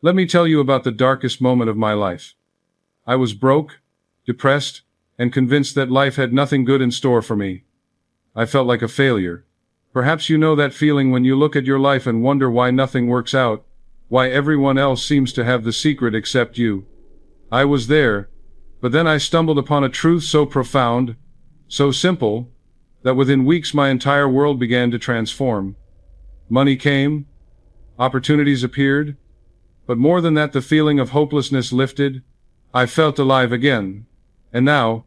Let me tell you about the darkest moment of my life. I was broke, depressed, and convinced that life had nothing good in store for me. I felt like a failure. Perhaps you know that feeling when you look at your life and wonder why nothing works out, why everyone else seems to have the secret except you. I was there, but then I stumbled upon a truth so profound, so simple, that within weeks my entire world began to transform. Money came, opportunities appeared, but more than that, the feeling of hopelessness lifted. I felt alive again. And now,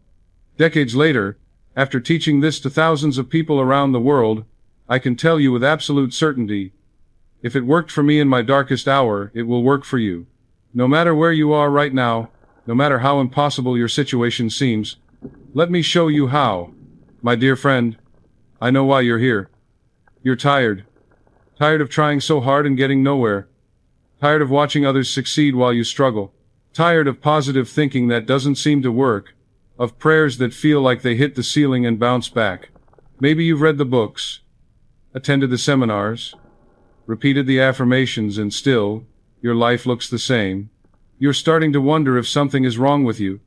decades later, after teaching this to thousands of people around the world, I can tell you with absolute certainty, if it worked for me in my darkest hour, it will work for you. No matter where you are right now, no matter how impossible your situation seems, let me show you how. My dear friend, I know why you're here. You're tired. Tired of trying so hard and getting nowhere. Tired of watching others succeed while you struggle. Tired of positive thinking that doesn't seem to work. Of prayers that feel like they hit the ceiling and bounce back. Maybe you've read the books, attended the seminars, repeated the affirmations, and still, your life looks the same. You're starting to wonder if something is wrong with you,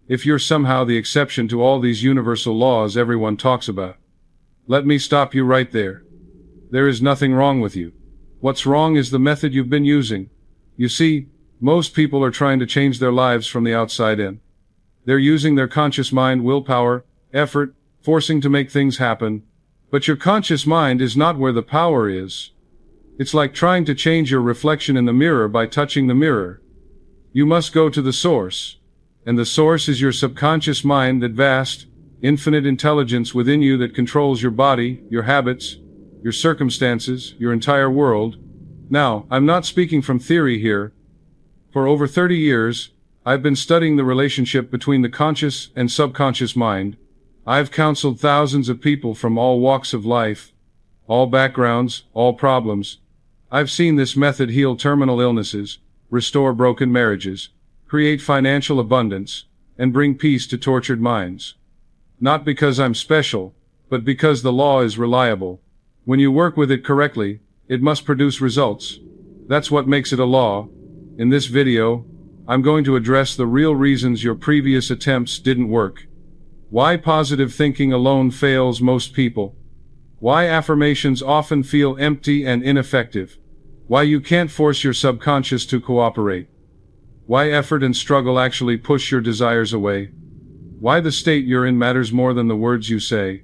if you're somehow the exception to all these universal laws everyone talks about. Let me stop you right there. There is nothing wrong with you. What's wrong is the method you've been using. You see, most people are trying to change their lives from the outside in. They're using their conscious mind, willpower, effort, forcing to make things happen. But your conscious mind is not where the power is. It's like trying to change your reflection in the mirror by touching the mirror. You must go to the source. And the source is your subconscious mind, that vast, infinite intelligence within you that controls your body, your habits, your circumstances, your entire world. Now, I'm not speaking from theory here. For over 30 years, I've been studying the relationship between the conscious and subconscious mind. I've counseled thousands of people from all walks of life, all backgrounds, all problems. I've seen this method heal terminal illnesses, restore broken marriages, create financial abundance, and bring peace to tortured minds. Not because I'm special, but because the law is reliable. When you work with it correctly, it must produce results. That's what makes it a law. In this video, I'm going to address the real reasons your previous attempts didn't work. Why positive thinking alone fails most people. Why affirmations often feel empty and ineffective. Why you can't force your subconscious to cooperate. Why effort and struggle actually push your desires away. Why the state you're in matters more than the words you say.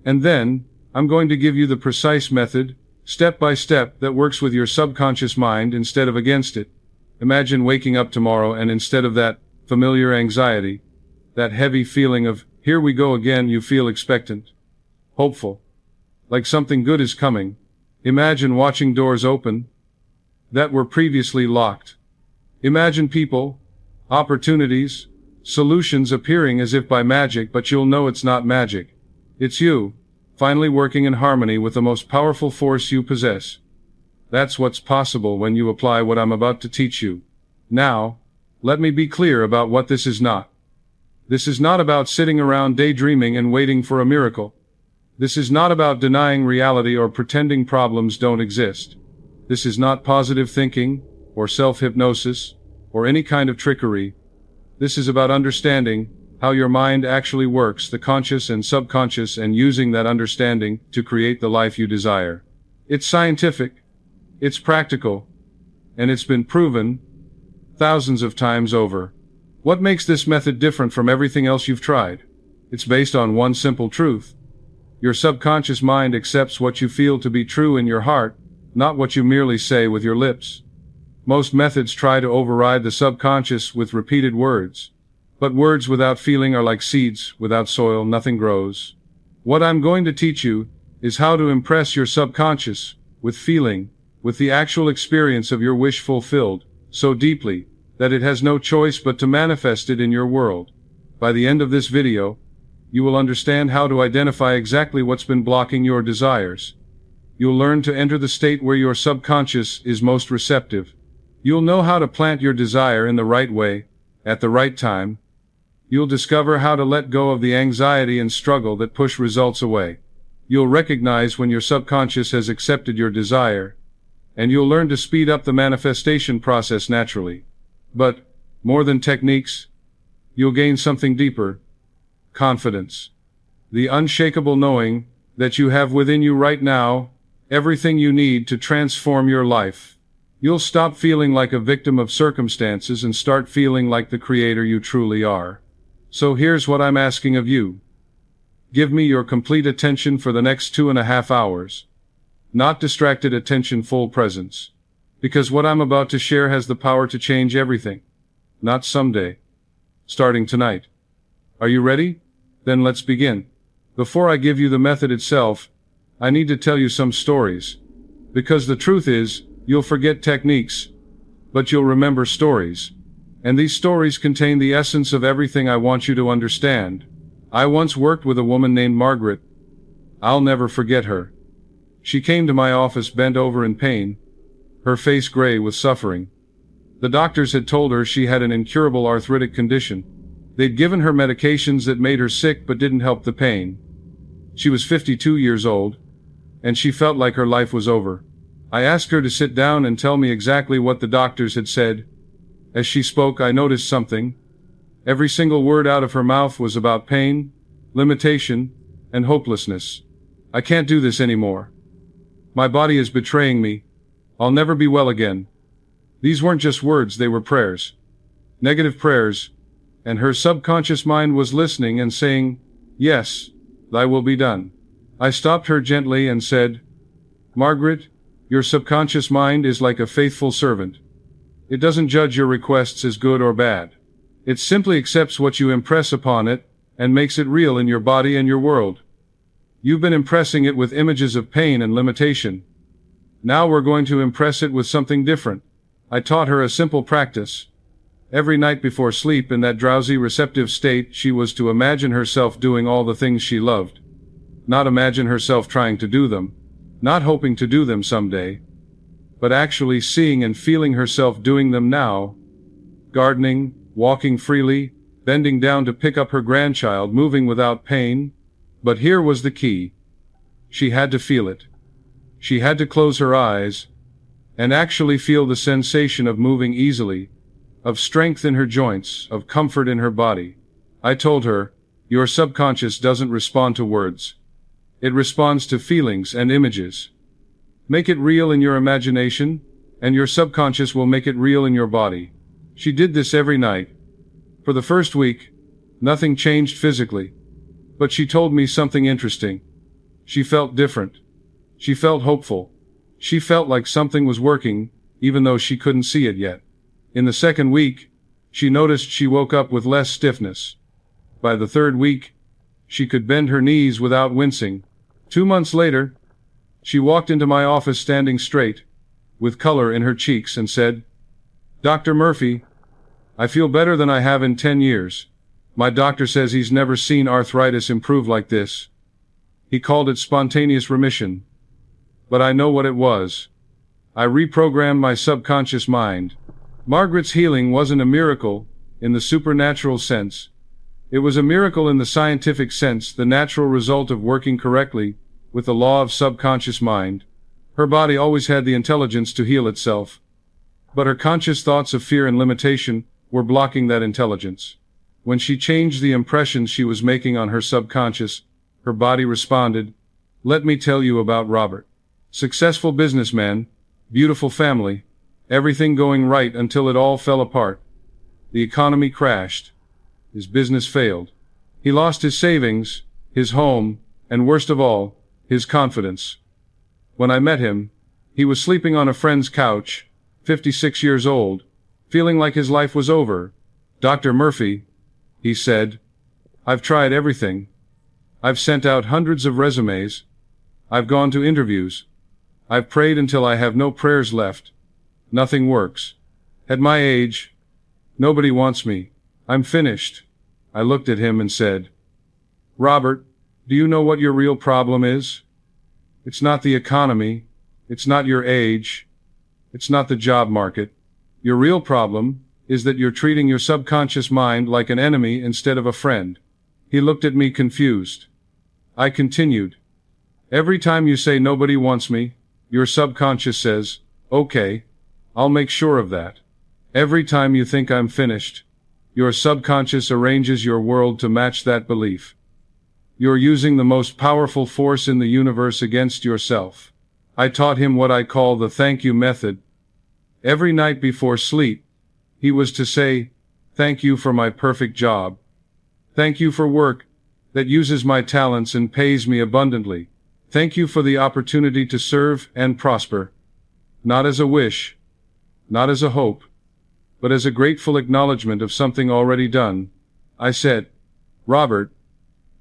And then, I'm going to give you the precise method, step by step, that works with your subconscious mind instead of against it. Imagine waking up tomorrow and instead of that familiar anxiety, that heavy feeling of, here we go again, you feel expectant, hopeful, like something good is coming. Imagine watching doors open that were previously locked. Imagine people, opportunities, solutions appearing as if by magic, but you'll know it's not magic. It's you, finally working in harmony with the most powerful force you possess. That's what's possible when you apply what I'm about to teach you. Now, let me be clear about what this is not. This is not about sitting around daydreaming and waiting for a miracle. This is not about denying reality or pretending problems don't exist. This is not positive thinking, or self-hypnosis, or any kind of trickery. This is about understanding how your mind actually works, the conscious and subconscious, and using that understanding to create the life you desire. It's scientific. It's practical, and it's been proven thousands of times over. What makes this method different from everything else you've tried? It's based on one simple truth. Your subconscious mind accepts what you feel to be true in your heart, not what you merely say with your lips. Most methods try to override the subconscious with repeated words. But words without feeling are like seeds without soil, nothing grows. What I'm going to teach you is how to impress your subconscious with feeling, with the actual experience of your wish fulfilled, so deeply, that it has no choice but to manifest it in your world. By the end of this video, you will understand how to identify exactly what's been blocking your desires. You'll learn to enter the state where your subconscious is most receptive. You'll know how to plant your desire in the right way, at the right time. You'll discover how to let go of the anxiety and struggle that push results away. You'll recognize when your subconscious has accepted your desire, and you'll learn to speed up the manifestation process naturally. But, more than techniques, you'll gain something deeper: confidence. The unshakable knowing that you have within you right now everything you need to transform your life. You'll stop feeling like a victim of circumstances and start feeling like the creator you truly are. So here's what I'm asking of you. Give me your complete attention for the next 2.5 hours. Not distracted attention, full presence. Because what I'm about to share has the power to change everything. Not someday. Starting tonight. Are you ready? Then let's begin. Before I give you the method itself, I need to tell you some stories. Because the truth is, you'll forget techniques, but you'll remember stories. And these stories contain the essence of everything I want you to understand. I once worked with a woman named Margaret. I'll never forget her. She came to my office bent over in pain, her face gray with suffering. The doctors had told her she had an incurable arthritic condition. They'd given her medications that made her sick but didn't help the pain. She was 52 years old, and she felt like her life was over. I asked her to sit down and tell me exactly what the doctors had said. As she spoke, I noticed something. Every single word out of her mouth was about pain, limitation, and hopelessness. I can't do this anymore. My body is betraying me. I'll never be well again. These weren't just words, they were prayers. Negative prayers. And her subconscious mind was listening and saying, "Yes, thy will be done." I stopped her gently and said, "Margaret, your subconscious mind is like a faithful servant. It doesn't judge your requests as good or bad. It simply accepts what you impress upon it and makes it real in your body and your world. You've been impressing it with images of pain and limitation. Now we're going to impress it with something different." I taught her a simple practice. Every night before sleep, in that drowsy, receptive state, she was to imagine herself doing all the things she loved. Not imagine herself trying to do them, not hoping to do them someday, but actually seeing and feeling herself doing them now. Gardening, walking freely, bending down to pick up her grandchild, moving without pain. But here was the key. She had to feel it. She had to close her eyes and actually feel the sensation of moving easily, of strength in her joints, of comfort in her body. I told her, "Your subconscious doesn't respond to words. It responds to feelings and images. Make it real in your imagination, and your subconscious will make it real in your body." She did this every night. For the first week, nothing changed physically. But she told me something interesting. She felt different. She felt hopeful. She felt like something was working, even though she couldn't see it yet. In the second week, she noticed she woke up with less stiffness. By the third week, she could bend her knees without wincing. 2 months later, she walked into my office standing straight, with color in her cheeks, and said, "Dr. Murphy, I feel better than I have in 10 years. My doctor says he's never seen arthritis improve like this. He called it spontaneous remission. But I know what it was. I reprogrammed my subconscious mind." Margaret's healing wasn't a miracle in the supernatural sense. It was a miracle in the scientific sense, the natural result of working correctly with the law of subconscious mind. Her body always had the intelligence to heal itself. But her conscious thoughts of fear and limitation were blocking that intelligence. When she changed the impressions she was making on her subconscious, her body responded. Let me tell you about Robert. Successful businessman, beautiful family, everything going right until it all fell apart. The economy crashed. His business failed. He lost his savings, his home, and worst of all, his confidence. When I met him, he was sleeping on a friend's couch, 56 years old, feeling like his life was over. "Dr. Murphy," he said, "I've tried everything. I've sent out hundreds of resumes. I've gone to interviews. I've prayed until I have no prayers left. Nothing works. At my age, nobody wants me. I'm finished." I looked at him and said, "Robert, do you know what your real problem is? It's not the economy. It's not your age. It's not the job market. Your real problem is that you're treating your subconscious mind like an enemy instead of a friend." He looked at me confused. I continued, "Every time you say nobody wants me, your subconscious says, Okay, I'll make sure of that. Every time you think I'm finished, your subconscious arranges your world to match that belief. You're using the most powerful force in the universe against yourself. I taught him what I call the thank you method. Every night before sleep, he was to say, "Thank you for my perfect job. Thank you for work that uses my talents and pays me abundantly. Thank you for the opportunity to serve and prosper." Not as a wish, not as a hope, but as a grateful acknowledgement of something already done. I said, "Robert,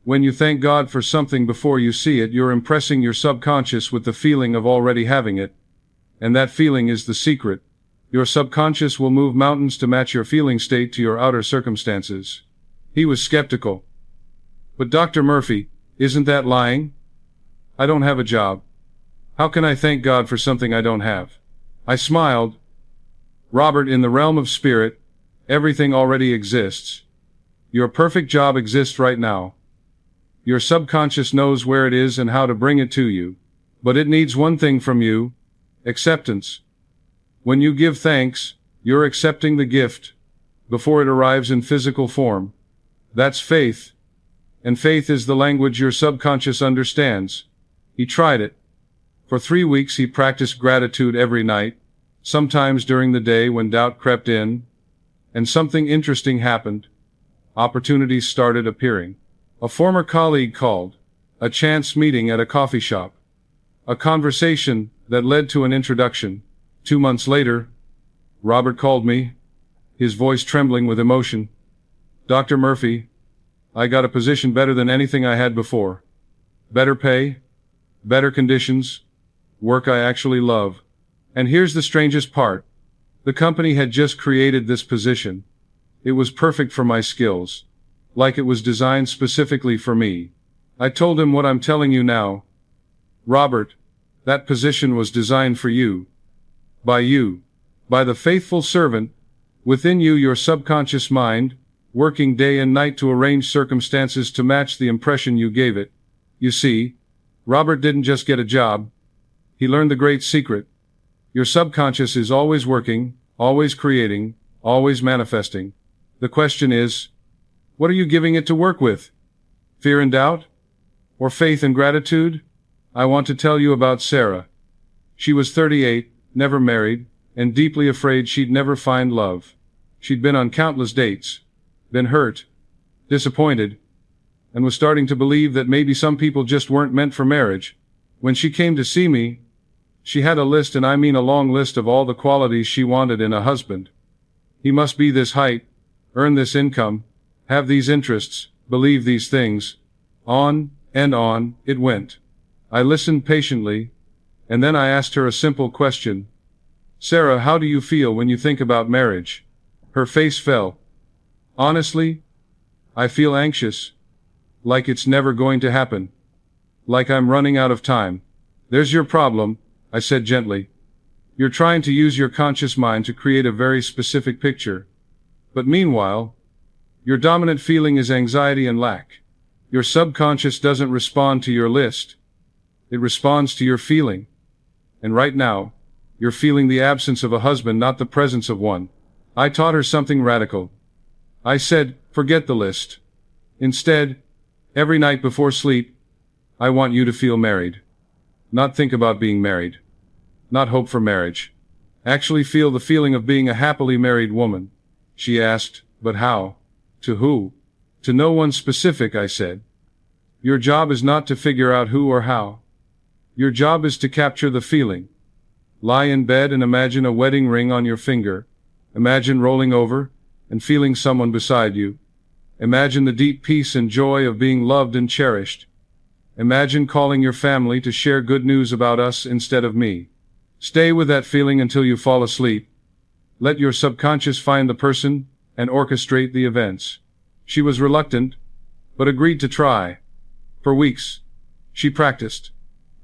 when you thank God for something before you see it, you're impressing your subconscious with the feeling of already having it. And that feeling is the secret. Your subconscious will move mountains to match your feeling state to your outer circumstances." He was skeptical. "But Dr. Murphy, isn't that lying? I don't have a job. How can I thank God for something I don't have?" I smiled. "Robert, in the realm of spirit, everything already exists. Your perfect job exists right now. Your subconscious knows where it is and how to bring it to you. But it needs one thing from you: acceptance. When you give thanks, you're accepting the gift before it arrives in physical form. That's faith. And faith is the language your subconscious understands." He tried it. For 3 weeks he practiced gratitude every night, sometimes during the day when doubt crept in. And something interesting happened. Opportunities started appearing. A former colleague called. A chance meeting at a coffee shop. A conversation that led to an introduction. 2 months later, Robert called me, his voice trembling with emotion. "Dr. Murphy, I got a position better than anything I had before. Better pay, better conditions, work I actually love. And here's the strangest part. The company had just created this position. It was perfect for my skills. Like it was designed specifically for me." I told him what I'm telling you now. "Robert, that position was designed for you. By you. By the faithful servant within you, your subconscious mind, working day and night to arrange circumstances to match the impression you gave it. You see, Robert didn't just get a job. He learned the great secret. Your subconscious is always working, always creating, always manifesting. The question is, what are you giving it to work with? Fear and doubt? Or faith and gratitude? I want to tell you about Sarah. She was 38, never married, and deeply afraid she'd never find love. She'd been on countless dates, been hurt, disappointed, and was starting to believe that maybe some people just weren't meant for marriage. When she came to see me, she had a list, and I mean a long list, of all the qualities she wanted in a husband. He must be this height, earn this income, have these interests, believe these things. On and on it went. I listened patiently, and then I asked her a simple question. "Sarah, how do you feel when you think about marriage?" Her face fell. "Honestly, I feel anxious. Like it's never going to happen. Like I'm running out of time." "There's your problem," I said gently. "You're trying to use your conscious mind to create a very specific picture. But meanwhile, your dominant feeling is anxiety and lack. Your subconscious doesn't respond to your list. It responds to your feeling. And right now, you're feeling the absence of a husband, not the presence of one." I taught her something radical. I said, "Forget the list. Instead, every night before sleep, I want you to feel married. Not think about being married. Not hope for marriage. Actually feel the feeling of being a happily married woman." She asked, "But how? To who?" "To no one specific," I said. "Your job is not to figure out who or how. Your job is to capture the feeling. Lie in bed and imagine a wedding ring on your finger. Imagine rolling over and feeling someone beside you. Imagine the deep peace and joy of being loved and cherished. Imagine calling your family to share good news about us instead of me. Stay with that feeling until you fall asleep. Let your subconscious find the person and orchestrate the events." She was reluctant, but agreed to try. For weeks, she practiced.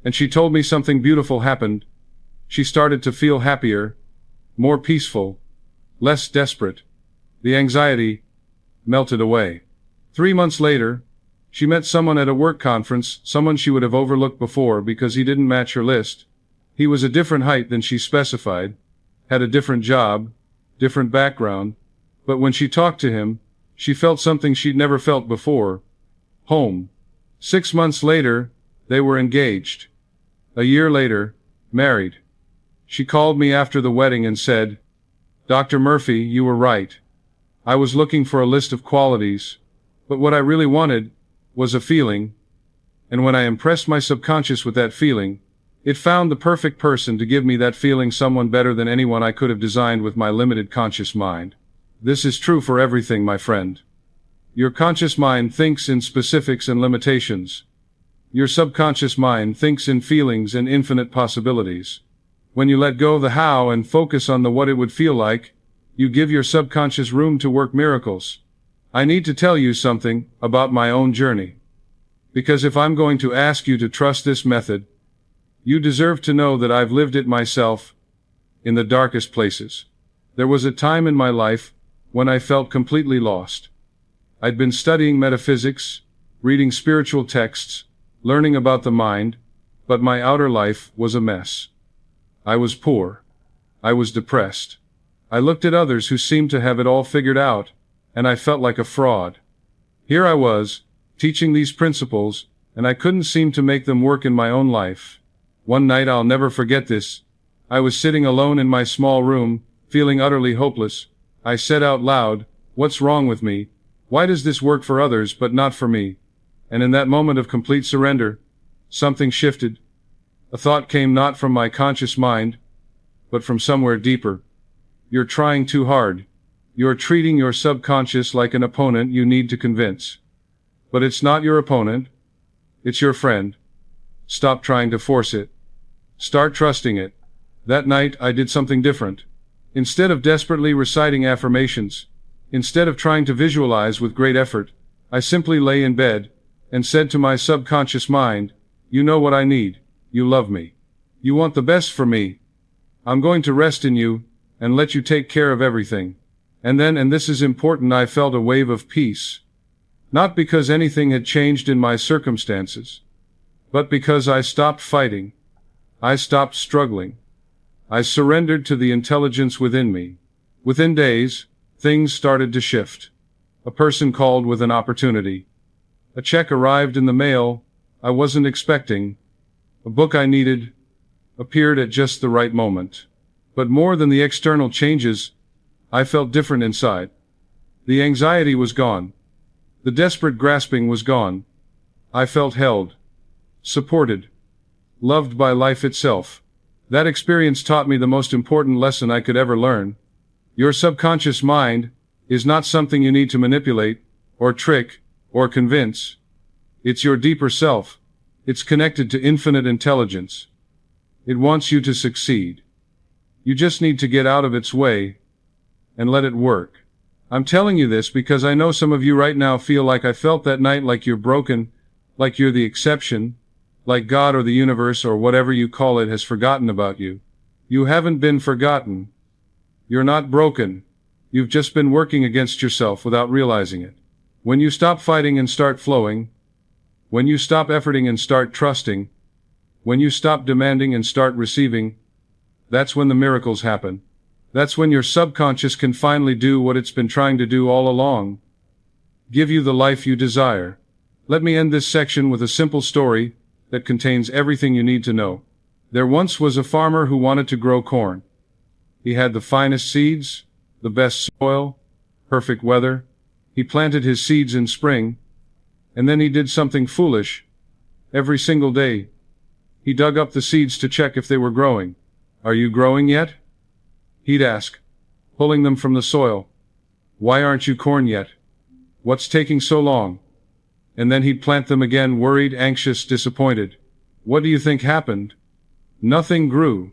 And she told me something beautiful happened. She started to feel happier, more peaceful, less desperate. The anxiety melted away. 3 months later, she met someone at a work conference, someone she would have overlooked before because he didn't match her list. He was a different height than she specified, had a different job, different background, but when she talked to him, she felt something she'd never felt before. Home. 6 months later, they were engaged. A year later, married. She called me after the wedding and said, "Dr. Murphy, you were right. I was looking for a list of qualities, but what I really wanted was a feeling, and when I impressed my subconscious with that feeling, it found the perfect person to give me that feeling, someone better than anyone I could have designed with my limited conscious mind." This is true for everything, my friend. Your conscious mind thinks in specifics and limitations. Your subconscious mind thinks in feelings and infinite possibilities. When you let go of the how and focus on the what it would feel like, you give your subconscious room to work miracles. I need to tell you something about my own journey. Because if I'm going to ask you to trust this method, you deserve to know that I've lived it myself, in the darkest places. There was a time in my life when I felt completely lost. I'd been studying metaphysics, reading spiritual texts, learning about the mind, but my outer life was a mess. I was poor. I was depressed. I looked at others who seemed to have it all figured out, and I felt like a fraud. Here I was, teaching these principles, and I couldn't seem to make them work in my own life. One night, I'll never forget this. I was sitting alone in my small room, feeling utterly hopeless. I said out loud, "What's wrong with me? Why does this work for others but not for me?" And in that moment of complete surrender, something shifted. A thought came not from my conscious mind, but from somewhere deeper. You're trying too hard. You're treating your subconscious like an opponent you need to convince. But it's not your opponent. It's your friend. Stop trying to force it. Start trusting it. That night, I did something different. Instead of desperately reciting affirmations, instead of trying to visualize with great effort, I simply lay in bed and said to my subconscious mind, "You know what I need. You love me. You want the best for me. I'm going to rest in you and let you take care of everything." And then, and this is important, I felt a wave of peace. Not because anything had changed in my circumstances, but because I stopped fighting. I stopped struggling. I surrendered to the intelligence within me. Within days, things started to shift. A person called with an opportunity. A check arrived in the mail I wasn't expecting. A book I needed appeared at just the right moment. But more than the external changes, I felt different inside. The anxiety was gone. The desperate grasping was gone. I felt held, supported, loved by life itself. That experience taught me the most important lesson I could ever learn. Your subconscious mind is not something you need to manipulate, or trick, or convince. It's your deeper self. It's connected to infinite intelligence. It wants you to succeed. You just need to get out of its way and let it work. I'm telling you this because I know some of you right now feel like I felt that night, like you're broken, like you're the exception, like God or the universe or whatever you call it has forgotten about you. You haven't been forgotten. You're not broken. You've just been working against yourself without realizing it. When you stop fighting and start flowing, when you stop efforting and start trusting, when you stop demanding and start receiving, that's when the miracles happen. That's when your subconscious can finally do what it's been trying to do all along. Give you the life you desire. Let me end this section with a simple story that contains everything you need to know. There once was a farmer who wanted to grow corn. He had the finest seeds, the best soil, perfect weather. He planted his seeds in spring, and then he did something foolish. Every single day, he dug up the seeds to check if they were growing. "Are you growing yet?" he'd ask, pulling them from the soil. "Why aren't you corn yet? What's taking so long?" And then he'd plant them again, worried, anxious, disappointed. What do you think happened? Nothing grew.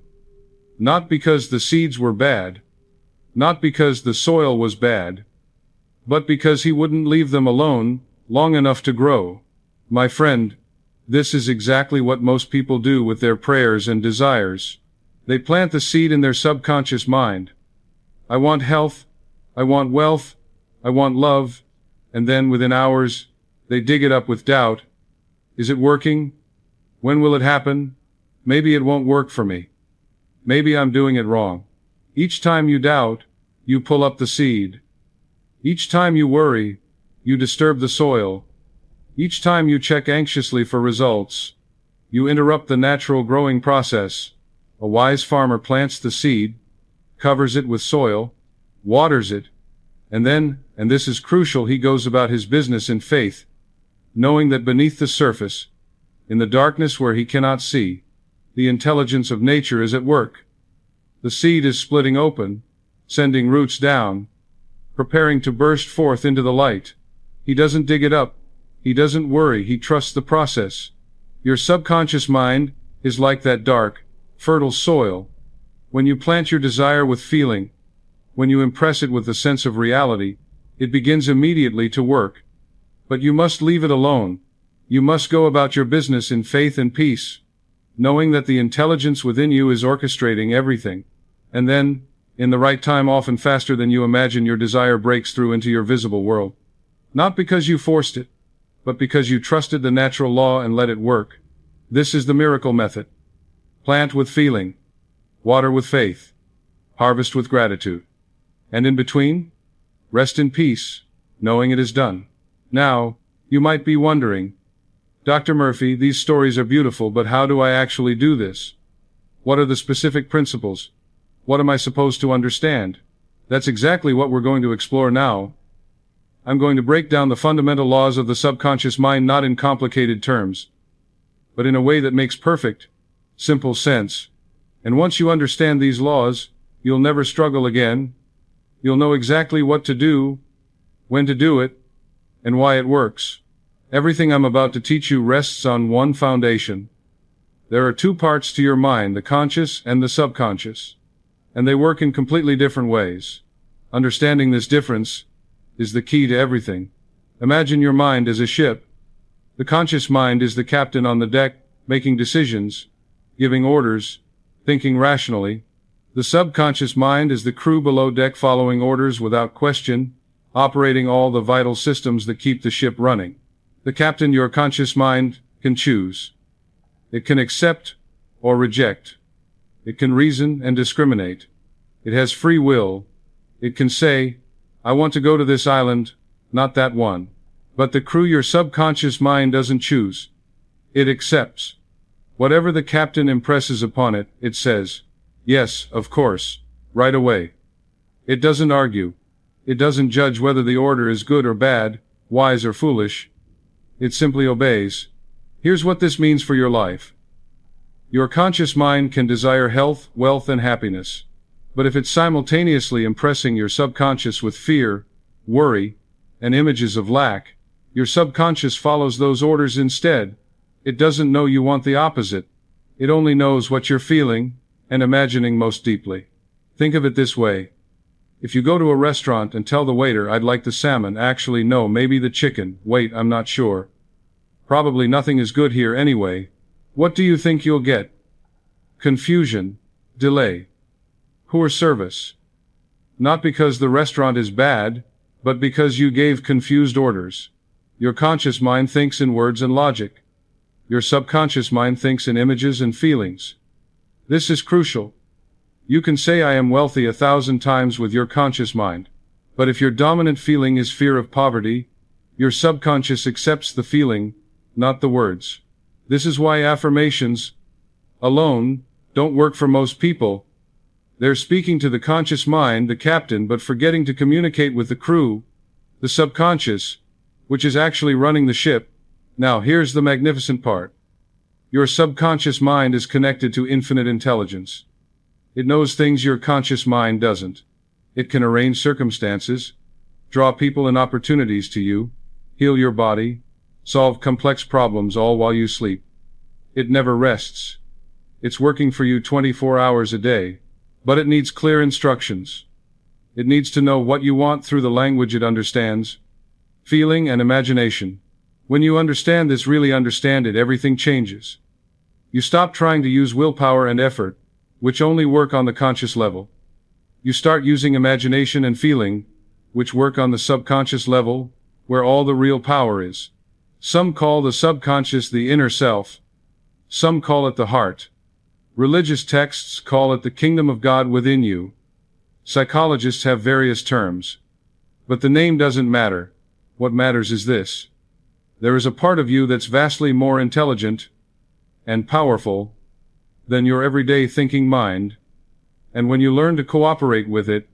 Not because the seeds were bad, not because the soil was bad, but because he wouldn't leave them alone long enough to grow. My friend, this is exactly what most people do with their prayers and desires. They plant the seed in their subconscious mind. I want health, I want wealth, I want love, and then within hours, they dig it up with doubt. Is it working? When will it happen? Maybe it won't work for me. Maybe I'm doing it wrong. Each time you doubt, you pull up the seed. Each time you worry, you disturb the soil. Each time you check anxiously for results, you interrupt the natural growing process. A wise farmer plants the seed, covers it with soil, waters it, and then, and this is crucial, he goes about his business in faith, knowing that beneath the surface, in the darkness where he cannot see, the intelligence of nature is at work. The seed is splitting open, sending roots down, preparing to burst forth into the light. He doesn't dig it up. He doesn't worry. He trusts the process. Your subconscious mind is like that dark, fertile soil. When you plant your desire with feeling, when you impress it with a sense of reality, it begins immediately to work. But you must leave it alone. You must go about your business in faith and peace, knowing that the intelligence within you is orchestrating everything. And then, in the right time, often faster than you imagine, your desire breaks through into your visible world. Not because you forced it, but because you trusted the natural law and let it work. This is the miracle method. Plant with feeling, water with faith, harvest with gratitude. And in between, rest in peace, knowing it is done. Now, you might be wondering, Dr. Murphy, these stories are beautiful, but how do I actually do this? What are the specific principles? What am I supposed to understand? That's exactly what we're going to explore now. I'm going to break down the fundamental laws of the subconscious mind, not in complicated terms, but in a way that makes perfect, simple sense. And once you understand these laws, you'll never struggle again. You'll know exactly what to do, when to do it, and why it works. Everything I'm about to teach you rests on one foundation. There are two parts to your mind, the conscious and the subconscious, and they work in completely different ways. Understanding this difference is the key to everything. Imagine your mind as a ship. The conscious mind is the captain on the deck, making decisions, giving orders, thinking rationally. The subconscious mind is the crew below deck, following orders without question, operating all the vital systems that keep the ship running. The captain, your conscious mind, can choose. It can accept or reject. It can reason and discriminate. It has free will. It can say, I want to go to this island, not that one. But the crew, your subconscious mind, doesn't choose. It accepts. Whatever the captain impresses upon it, it says, yes, of course, right away. It doesn't argue. It doesn't judge whether the order is good or bad, wise or foolish. It simply obeys. Here's what this means for your life. Your conscious mind can desire health, wealth, and happiness. But if it's simultaneously impressing your subconscious with fear, worry, and images of lack, your subconscious follows those orders instead. It doesn't know you want the opposite. It only knows what you're feeling and imagining most deeply. Think of it this way. If you go to a restaurant and tell the waiter, I'd like the salmon, actually no, maybe the chicken, wait, I'm not sure. Probably nothing is good here anyway. What do you think you'll get? Confusion, delay, poor service. Not because the restaurant is bad, but because you gave confused orders. Your conscious mind thinks in words and logic. Your subconscious mind thinks in images and feelings. This is crucial. You can say I am wealthy 1,000 times with your conscious mind. But if your dominant feeling is fear of poverty, your subconscious accepts the feeling, not the words. This is why affirmations alone don't work for most people. They're speaking to the conscious mind, the captain, but forgetting to communicate with the crew, the subconscious, which is actually running the ship. Now, here's the magnificent part. Your subconscious mind is connected to infinite intelligence. It knows things your conscious mind doesn't. It can arrange circumstances, draw people and opportunities to you, heal your body, solve complex problems, all while you sleep. It never rests. It's working for you 24 hours a day. But it needs clear instructions. It needs to know what you want through the language it understands, feeling and imagination. When you understand this, really understand it, everything changes. You stop trying to use willpower and effort, which only work on the conscious level. You start using imagination and feeling, which work on the subconscious level, where all the real power is. Some call the subconscious the inner self. Some call it the heart. Religious texts call it the kingdom of God within you. Psychologists have various terms. But the name doesn't matter. What matters is this. There is a part of you that's vastly more intelligent and powerful than your everyday thinking mind. And when you learn to cooperate with it,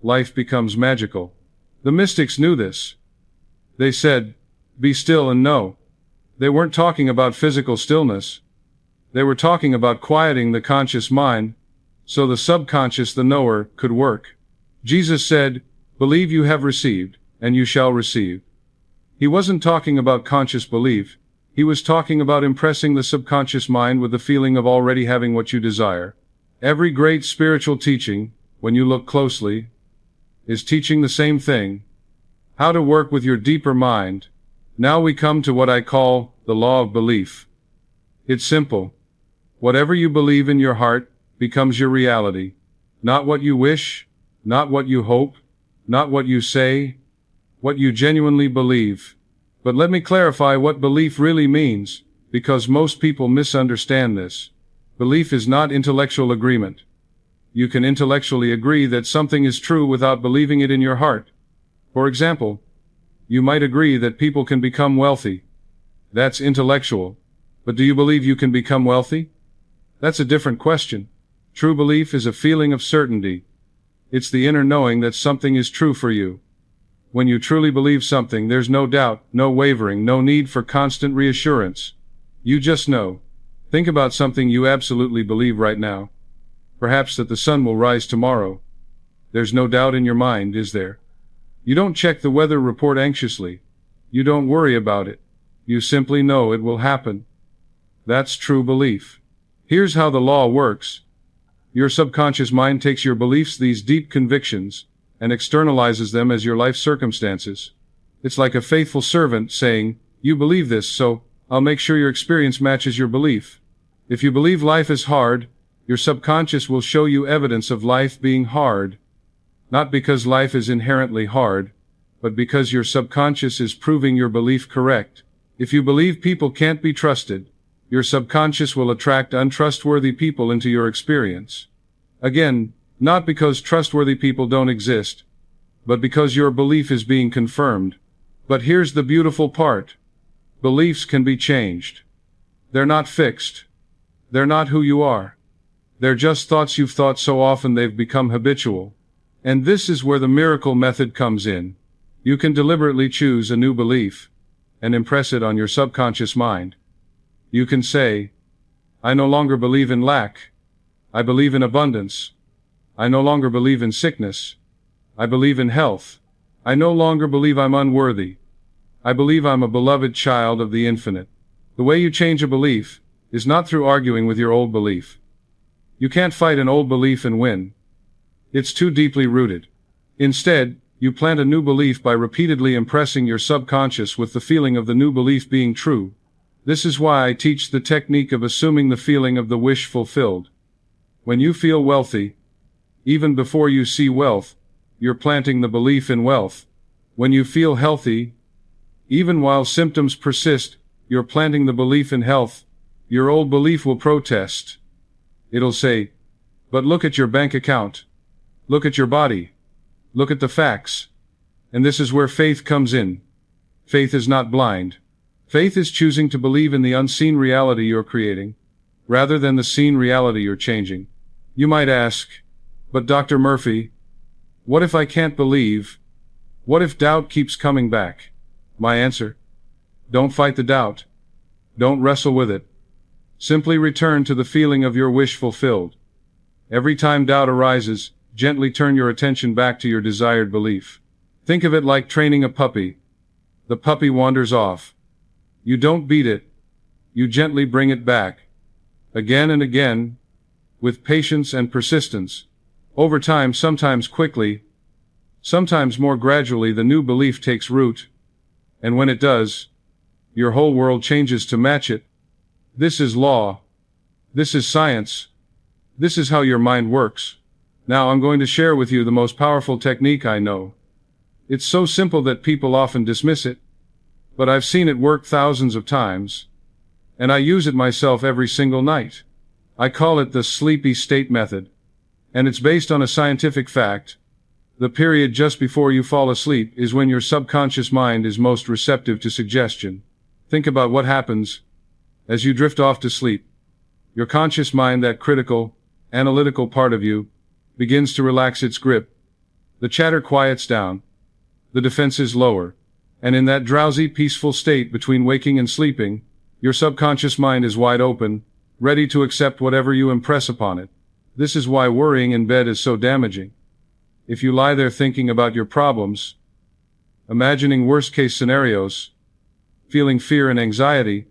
life becomes magical. The mystics knew this. They said, "Be still and know." They weren't talking about physical stillness. They were talking about quieting the conscious mind, so the subconscious, the knower, could work. Jesus said, "Believe you have received, and you shall receive." He wasn't talking about conscious belief. He was talking about impressing the subconscious mind with the feeling of already having what you desire. Every great spiritual teaching, when you look closely, is teaching the same thing. How to work with your deeper mind. Now we come to what I call the law of belief. It's simple. Whatever you believe in your heart becomes your reality. Not what you wish, not what you hope, not what you say, what you genuinely believe. But let me clarify what belief really means, because most people misunderstand this. Belief is not intellectual agreement. You can intellectually agree that something is true without believing it in your heart. For example, you might agree that people can become wealthy. That's intellectual. But do you believe you can become wealthy? That's a different question. True belief is a feeling of certainty. It's the inner knowing that something is true for you. When you truly believe something, there's no doubt, no wavering, no need for constant reassurance. You just know. Think about something you absolutely believe right now. Perhaps that the sun will rise tomorrow. There's no doubt in your mind, is there? You don't check the weather report anxiously. You don't worry about it. You simply know it will happen. That's true belief. Here's how the law works. Your subconscious mind takes your beliefs, these deep convictions, and externalizes them as your life circumstances. It's like a faithful servant saying, "You believe this, so I'll make sure your experience matches your belief." If you believe life is hard, your subconscious will show you evidence of life being hard. Not because life is inherently hard, but because your subconscious is proving your belief correct. If you believe people can't be trusted, your subconscious will attract untrustworthy people into your experience. Again, not because trustworthy people don't exist, but because your belief is being confirmed. But here's the beautiful part. Beliefs can be changed. They're not fixed. They're not who you are. They're just thoughts you've thought so often they've become habitual. And this is where the miracle method comes in. You can deliberately choose a new belief and impress it on your subconscious mind. You can say, "I no longer believe in lack. I believe in abundance. I no longer believe in sickness. I believe in health. I no longer believe I'm unworthy. I believe I'm a beloved child of the infinite." The way you change a belief is not through arguing with your old belief. You can't fight an old belief and win. It's too deeply rooted. Instead, you plant a new belief by repeatedly impressing your subconscious with the feeling of the new belief being true. This is why I teach the technique of assuming the feeling of the wish fulfilled. When you feel wealthy, even before you see wealth, you're planting the belief in wealth. When you feel healthy, even while symptoms persist, you're planting the belief in health. Your old belief will protest. It'll say, "But look at your bank account. Look at your body. Look at the facts." And this is where faith comes in. Faith is not blind. Faith is choosing to believe in the unseen reality you're creating, rather than the seen reality you're changing. You might ask, "But Dr. Murphy, what if I can't believe? What if doubt keeps coming back?" My answer: don't fight the doubt. Don't wrestle with it. Simply return to the feeling of your wish fulfilled. Every time doubt arises, gently turn your attention back to your desired belief. Think of it like training a puppy. The puppy wanders off. You don't beat it. You gently bring it back. Again and again, with patience and persistence. Over time, sometimes quickly, sometimes more gradually, the new belief takes root. And when it does, your whole world changes to match it. This is law. This is science. This is how your mind works. Now I'm going to share with you the most powerful technique I know. It's so simple that people often dismiss it. But I've seen it work thousands of times. And I use it myself every single night. I call it the sleepy state method, and it's based on a scientific fact. The period just before you fall asleep is when your subconscious mind is most receptive to suggestion. Think about what happens as you drift off to sleep. Your conscious mind, that critical, analytical part of you, begins to relax its grip. The chatter quiets down. The defenses lower. And in that drowsy, peaceful state between waking and sleeping, your subconscious mind is wide open, ready to accept whatever you impress upon it. This is why worrying in bed is so damaging. If you lie there thinking about your problems, imagining worst-case scenarios, feeling fear and anxiety,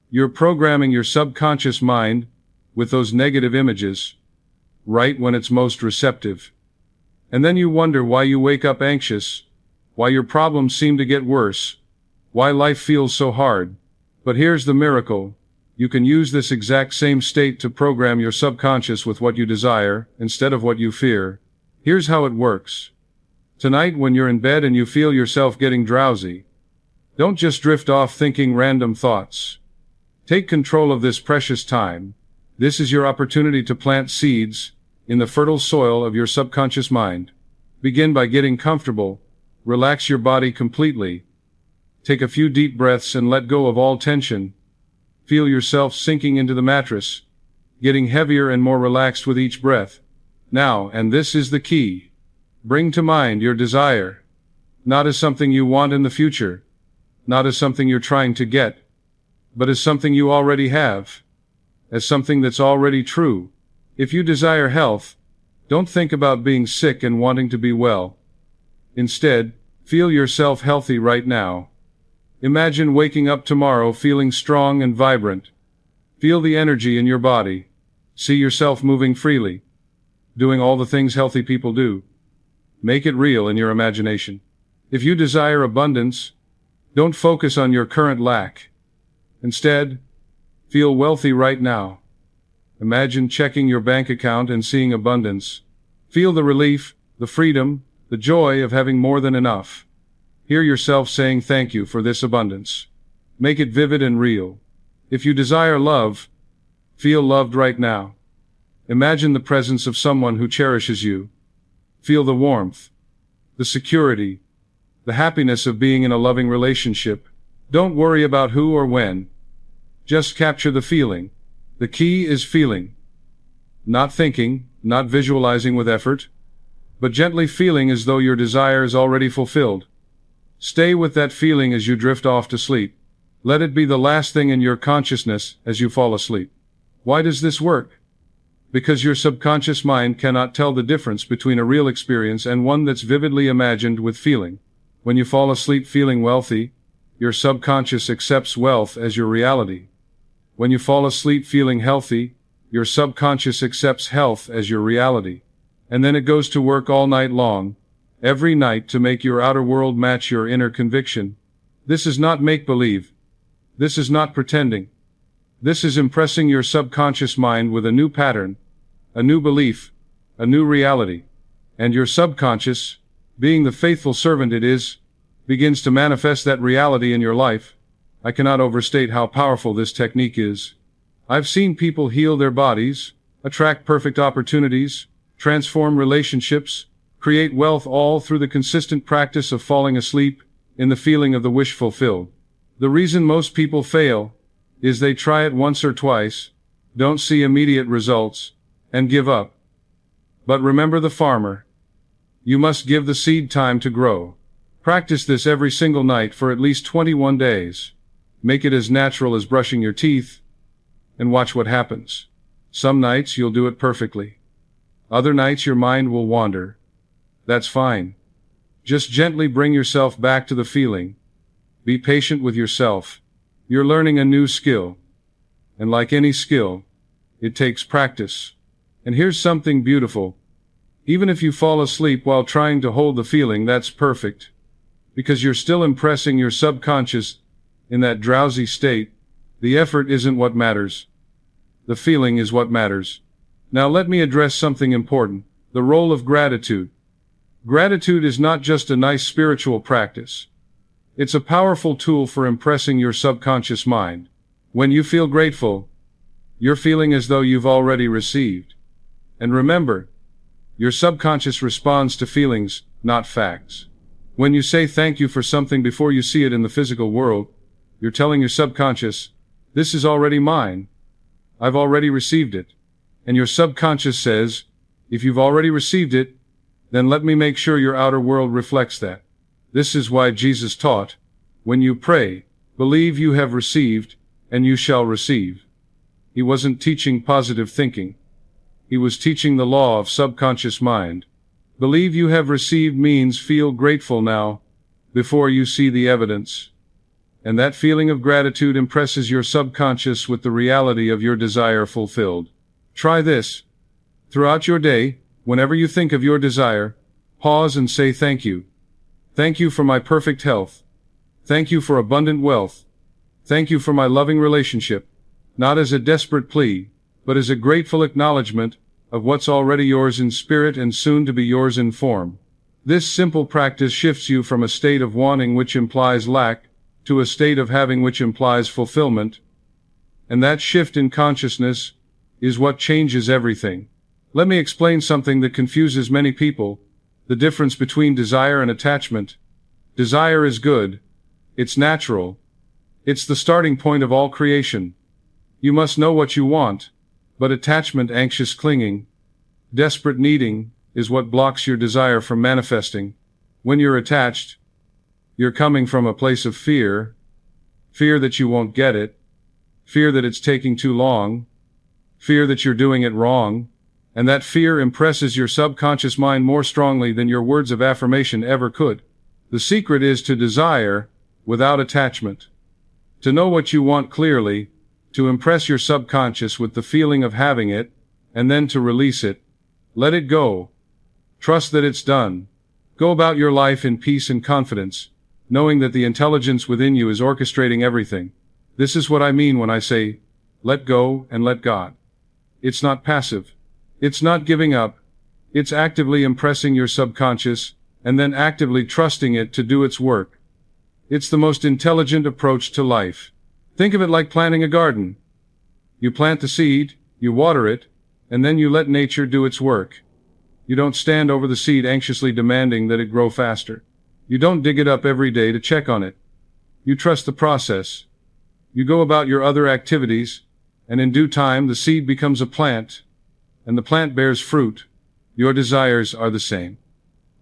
you're programming your subconscious mind with those negative images, right when it's most receptive. And then you wonder why you wake up anxious, why your problems seem to get worse, why life feels so hard. But here's the miracle. You can use this exact same state to program your subconscious with what you desire, instead of what you fear. Here's how it works. Tonight, when you're in bed and you feel yourself getting drowsy, don't just drift off thinking random thoughts. Take control of this precious time. This is your opportunity to plant seeds in the fertile soil of your subconscious mind. Begin by getting comfortable. Relax your body completely. Take a few deep breaths and let go of all tension. Feel yourself sinking into the mattress, getting heavier and more relaxed with each breath. Now, and this is the key, bring to mind your desire, not as something you want in the future, not as something you're trying to get, but as something you already have, as something that's already true. If you desire health, don't think about being sick and wanting to be well. Instead, feel yourself healthy right now. Imagine waking up tomorrow feeling strong and vibrant. Feel the energy in your body. See yourself moving freely, doing all the things healthy people do. Make it real in your imagination. If you desire abundance, don't focus on your current lack. Instead, feel wealthy right now. Imagine checking your bank account and seeing abundance. Feel the relief, the freedom, the joy of having more than enough. Hear yourself saying thank you for this abundance. Make it vivid and real. If you desire love, feel loved right now. Imagine the presence of someone who cherishes you. Feel the warmth, the security, the happiness of being in a loving relationship. Don't worry about who or when. Just capture the feeling. The key is feeling. Not thinking, not visualizing with effort, but gently feeling as though your desire is already fulfilled. Stay with that feeling as you drift off to sleep. Let it be the last thing in your consciousness as you fall asleep. Why does this work? Because your subconscious mind cannot tell the difference between a real experience and one that's vividly imagined with feeling. When you fall asleep feeling wealthy, your subconscious accepts wealth as your reality. When you fall asleep feeling healthy, your subconscious accepts health as your reality. And then it goes to work all night long, every night, to make your outer world match your inner conviction. This is not make-believe. This is not pretending. This is impressing your subconscious mind with a new pattern, a new belief, a new reality. And your subconscious, being the faithful servant it is, begins to manifest that reality in your life. I cannot overstate how powerful this technique is. I've seen people heal their bodies, attract perfect opportunities, transform relationships, create wealth, all through the consistent practice of falling asleep in the feeling of the wish fulfilled. The reason most people fail is they try it once or twice, don't see immediate results, and give up. But remember the farmer. You must give the seed time to grow. Practice this every single night for at least 21 days. Make it as natural as brushing your teeth, and watch what happens. Some nights you'll do it perfectly. Other nights your mind will wander. That's fine. Just gently bring yourself back to the feeling. Be patient with yourself. You're learning a new skill. And like any skill, it takes practice. And here's something beautiful. Even if you fall asleep while trying to hold the feeling, that's perfect. Because you're still impressing your subconscious in that drowsy state. The effort isn't what matters. The feeling is what matters. Now let me address something important. The role of gratitude. Gratitude is not just a nice spiritual practice. It's a powerful tool for impressing your subconscious mind. When you feel grateful, You're feeling as though you've already received. And remember, your subconscious responds to feelings, not facts. When you say thank you for something before you see it in the physical world, you're telling your subconscious, this is already mine. I've already received it. And your subconscious says, if you've already received it, then let me make sure your outer world reflects that. This is why Jesus taught, when you pray, believe you have received, and you shall receive. He wasn't teaching positive thinking. He was teaching the law of subconscious mind. Believe you have received means feel grateful now, before you see the evidence. And that feeling of gratitude impresses your subconscious with the reality of your desire fulfilled. Try this. Throughout your day, whenever you think of your desire, pause and say thank you. Thank you for my perfect health. Thank you for abundant wealth. Thank you for my loving relationship. Not as a desperate plea, but as a grateful acknowledgement of what's already yours in spirit and soon to be yours in form. This simple practice shifts you from a state of wanting which implies lack, to a state of having which implies fulfillment. And that shift in consciousness is what changes everything. Let me explain something that confuses many people, the difference between desire and attachment. Desire is good. It's natural. It's the starting point of all creation. You must know what you want, but attachment, anxious clinging, desperate needing, is what blocks your desire from manifesting. When you're attached, you're coming from a place of fear, fear that you won't get it, fear that it's taking too long, fear that you're doing it wrong, and that fear impresses your subconscious mind more strongly than your words of affirmation ever could. The secret is to desire without attachment. To know what you want clearly, to impress your subconscious with the feeling of having it, and then to release it. Let it go. Trust that it's done. Go about your life in peace and confidence, knowing that the intelligence within you is orchestrating everything. This is what I mean when I say, let go and let God. It's not passive. It's not giving up. It's actively impressing your subconscious, and then actively trusting it to do its work. It's the most intelligent approach to life. Think of it like planting a garden. You plant the seed, you water it, and then you let nature do its work. You don't stand over the seed anxiously demanding that it grow faster. You don't dig it up every day to check on it. You trust the process. You go about your other activities, and in due time the seed becomes a plant, and the plant bears fruit. Your desires are the same.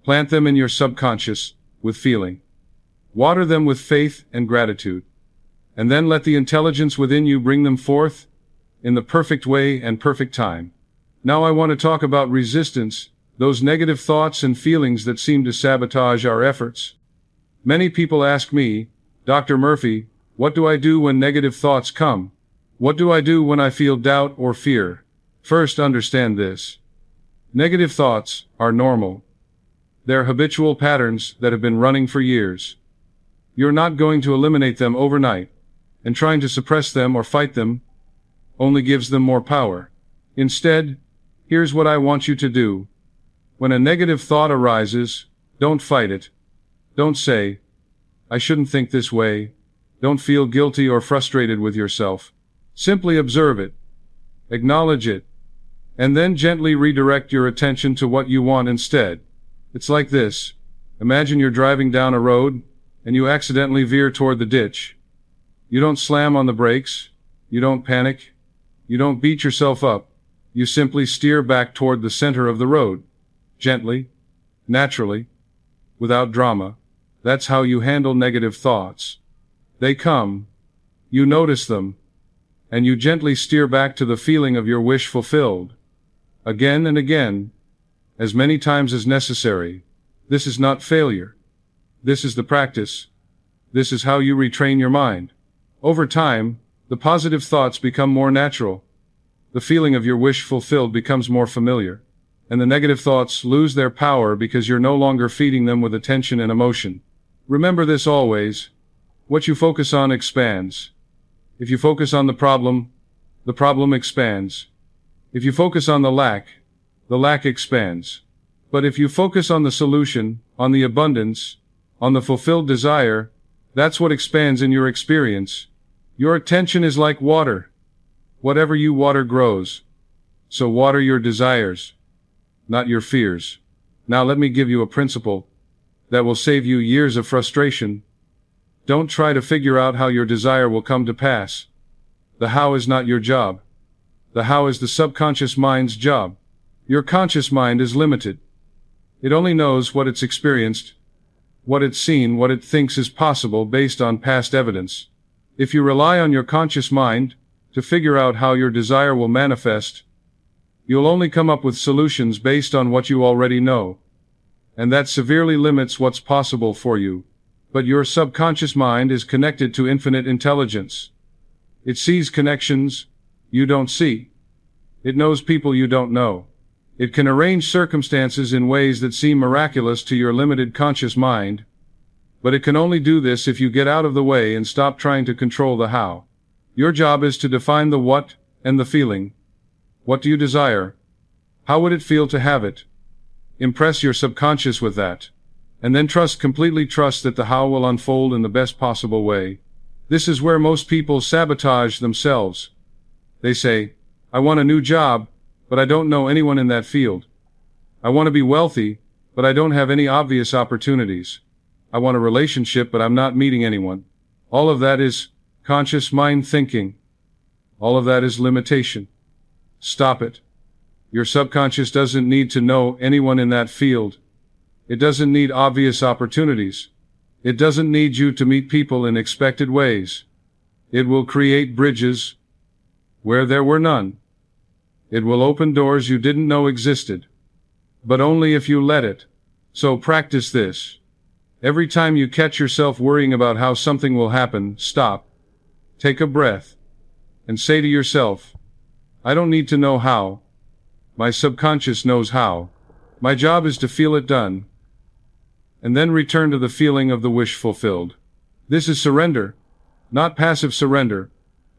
Plant them in your subconscious, with feeling. Water them with faith and gratitude. And then let the intelligence within you bring them forth, in the perfect way and perfect time. Now I want to talk about resistance, those negative thoughts and feelings that seem to sabotage our efforts. Many people ask me, Dr. Murphy, what do I do when negative thoughts come? What do I do when I feel doubt or fear? First, understand this. Negative thoughts are normal. They're habitual patterns that have been running for years. You're not going to eliminate them overnight, and trying to suppress them or fight them only gives them more power. Instead, here's what I want you to do. When a negative thought arises, don't fight it. Don't say, I shouldn't think this way. Don't feel guilty or frustrated with yourself. Simply observe it. Acknowledge it. And then gently redirect your attention to what you want instead. It's like this. Imagine you're driving down a road, and you accidentally veer toward the ditch. You don't slam on the brakes. You don't panic. You don't beat yourself up. You simply steer back toward the center of the road. Gently, naturally, without drama. That's how you handle negative thoughts. They come, you notice them, and you gently steer back to the feeling of your wish fulfilled. Again and again, as many times as necessary. This is not failure. This is the practice. This is how you retrain your mind. Over time, the positive thoughts become more natural. The feeling of your wish fulfilled becomes more familiar. And the negative thoughts lose their power because you're no longer feeding them with attention and emotion. Remember this always. What you focus on expands. If you focus on the problem expands. If you focus on the lack expands. But if you focus on the solution, on the abundance, on the fulfilled desire, that's what expands in your experience. Your attention is like water. Whatever you water grows. So water your desires, not your fears. Now let me give you a principle that will save you years of frustration. Don't try to figure out how your desire will come to pass. The how is not your job. The how is the subconscious mind's job. Your conscious mind is limited. It only knows what it's experienced, what it's seen, what it thinks is possible based on past evidence. If you rely on your conscious mind to figure out how your desire will manifest, you'll only come up with solutions based on what you already know. And that severely limits what's possible for you. But your subconscious mind is connected to infinite intelligence. It sees connections you don't see. It knows people you don't know. It can arrange circumstances in ways that seem miraculous to your limited conscious mind. But it can only do this if you get out of the way and stop trying to control the how. Your job is to define the what and the feeling. What do you desire? How would it feel to have it? Impress your subconscious with that. And then completely trust that the how will unfold in the best possible way. This is where most people sabotage themselves. They say, I want a new job, but I don't know anyone in that field. I want to be wealthy, but I don't have any obvious opportunities. I want a relationship, but I'm not meeting anyone. All of that is conscious mind thinking. All of that is limitation. Stop it. Your subconscious doesn't need to know anyone in that field. It doesn't need obvious opportunities. It doesn't need you to meet people in expected ways. It will create bridges where there were none. It will open doors you didn't know existed. But only if you let it. So practice this. Every time you catch yourself worrying about how something will happen, stop. Take a breath. And say to yourself, I don't need to know how. My subconscious knows how. My job is to feel it done. And then return to the feeling of the wish fulfilled. This is surrender. Not passive surrender,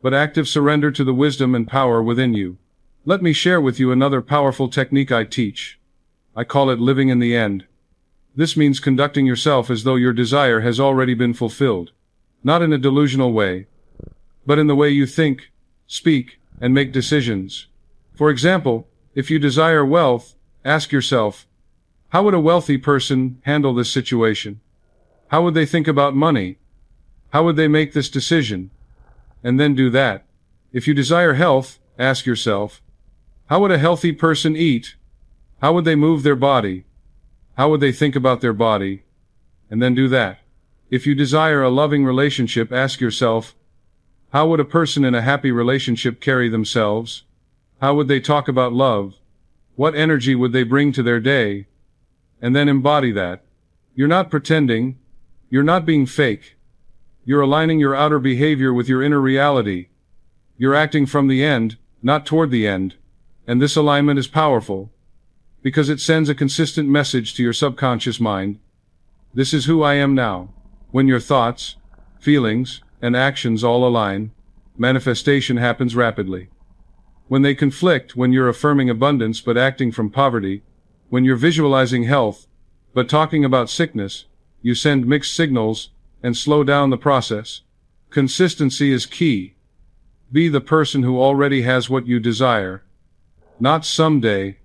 but active surrender to the wisdom and power within you. Let me share with you another powerful technique I teach. I call it living in the end. This means conducting yourself as though your desire has already been fulfilled. Not in a delusional way, but in the way you think, speak, and make decisions. For example, if you desire wealth, ask yourself, how would a wealthy person handle this situation? How would they think about money? How would they make this decision? And then do that. If you desire health, ask yourself, how would a healthy person eat? How would they move their body? How would they think about their body? And then do that. If you desire a loving relationship, ask yourself, how would a person in a happy relationship carry themselves? How would they talk about love? What energy would they bring to their day? And then embody that. You're not pretending. You're not being fake. You're aligning your outer behavior with your inner reality. You're acting from the end, not toward the end. And this alignment is powerful, because it sends a consistent message to your subconscious mind. This is who I am now. When your thoughts, feelings, and actions all align, manifestation happens rapidly. When they conflict, when you're affirming abundance but acting from poverty, when you're visualizing health but talking about sickness, you send mixed signals and slow down the process. Consistency is key. Be the person who already has what you desire. Not someday,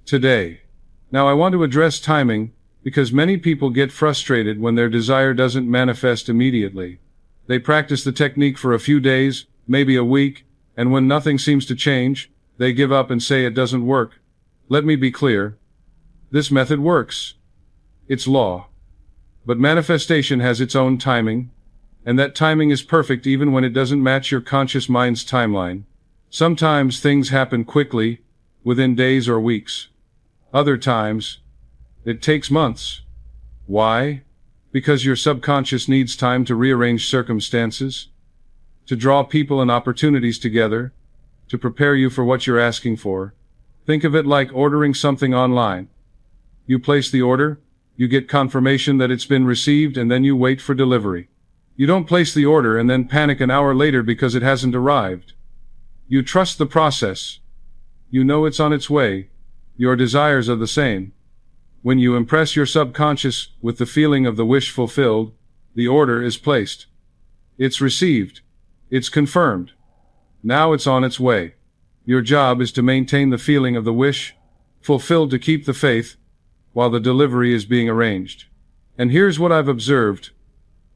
today. Now I want to address timing, because many people get frustrated when their desire doesn't manifest immediately. They practice the technique for a few days, maybe a week, and when nothing seems to change, they give up and say it doesn't work. Let me be clear. This method works. It's law. But manifestation has its own timing, and that timing is perfect even when it doesn't match your conscious mind's timeline. Sometimes things happen quickly, within days or weeks. Other times, it takes months. Why? Because your subconscious needs time to rearrange circumstances, to draw people and opportunities together, to prepare you for what you're asking for. Think of it like ordering something online. You place the order, you get confirmation that it's been received, and then you wait for delivery. You don't place the order and then panic an hour later because it hasn't arrived. You trust the process. You know it's on its way. Your desires are the same. When you impress your subconscious with the feeling of the wish fulfilled, the order is placed. It's received. It's confirmed. Now it's on its way. Your job is to maintain the feeling of the wish, fulfilled to keep the faith, while the delivery is being arranged. And here's what I've observed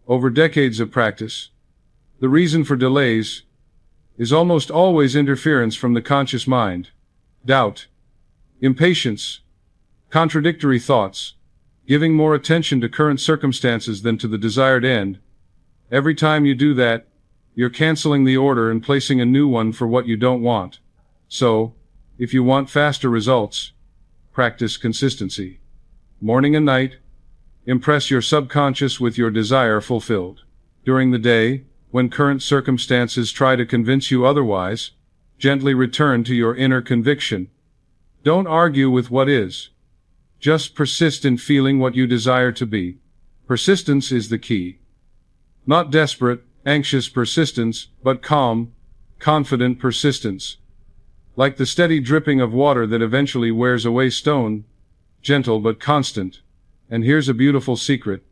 over decades of practice. The reason for delays is almost always interference from the conscious mind. Doubt, impatience, contradictory thoughts, giving more attention to current circumstances than to the desired end. Every time you do that, you're canceling the order and placing a new one for what you don't want. So, if you want faster results, practice consistency. Morning and night, impress your subconscious with your desire fulfilled. During the day, when current circumstances try to convince you otherwise, gently return to your inner conviction. Don't argue with what is. Just persist in feeling what you desire to be. Persistence is the key. Not desperate, anxious persistence, but calm, confident persistence. Like the steady dripping of water that eventually wears away stone, gentle but constant. And here's a beautiful secret.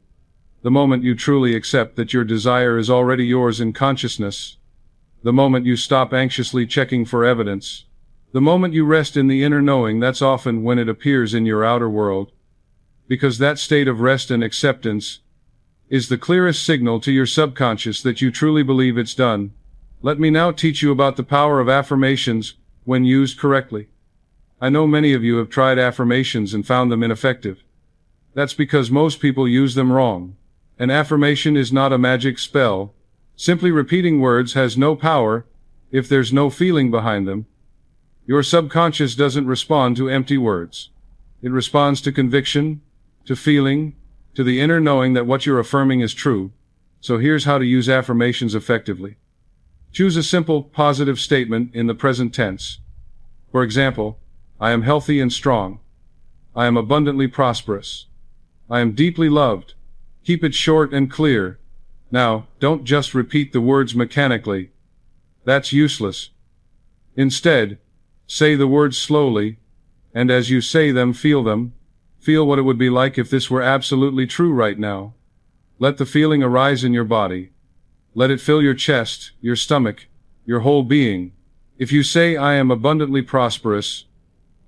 The moment you truly accept that your desire is already yours in consciousness, the moment you stop anxiously checking for evidence, the moment you rest in the inner knowing, that's often when it appears in your outer world. Because that state of rest and acceptance is the clearest signal to your subconscious that you truly believe it's done. Let me now teach you about the power of affirmations when used correctly. I know many of you have tried affirmations and found them ineffective. That's because most people use them wrong. An affirmation is not a magic spell. Simply repeating words has no power if there's no feeling behind them. Your subconscious doesn't respond to empty words. It responds to conviction, to feeling, to the inner knowing that what you're affirming is true. So here's how to use affirmations effectively. Choose a simple, positive statement in the present tense. For example, I am healthy and strong. I am abundantly prosperous. I am deeply loved. Keep it short and clear. Now, don't just repeat the words mechanically. That's useless. Instead, say the words slowly, and as you say them, feel them. Feel what it would be like if this were absolutely true right now. Let the feeling arise in your body. Let it fill your chest, your stomach, your whole being. If you say, I am abundantly prosperous,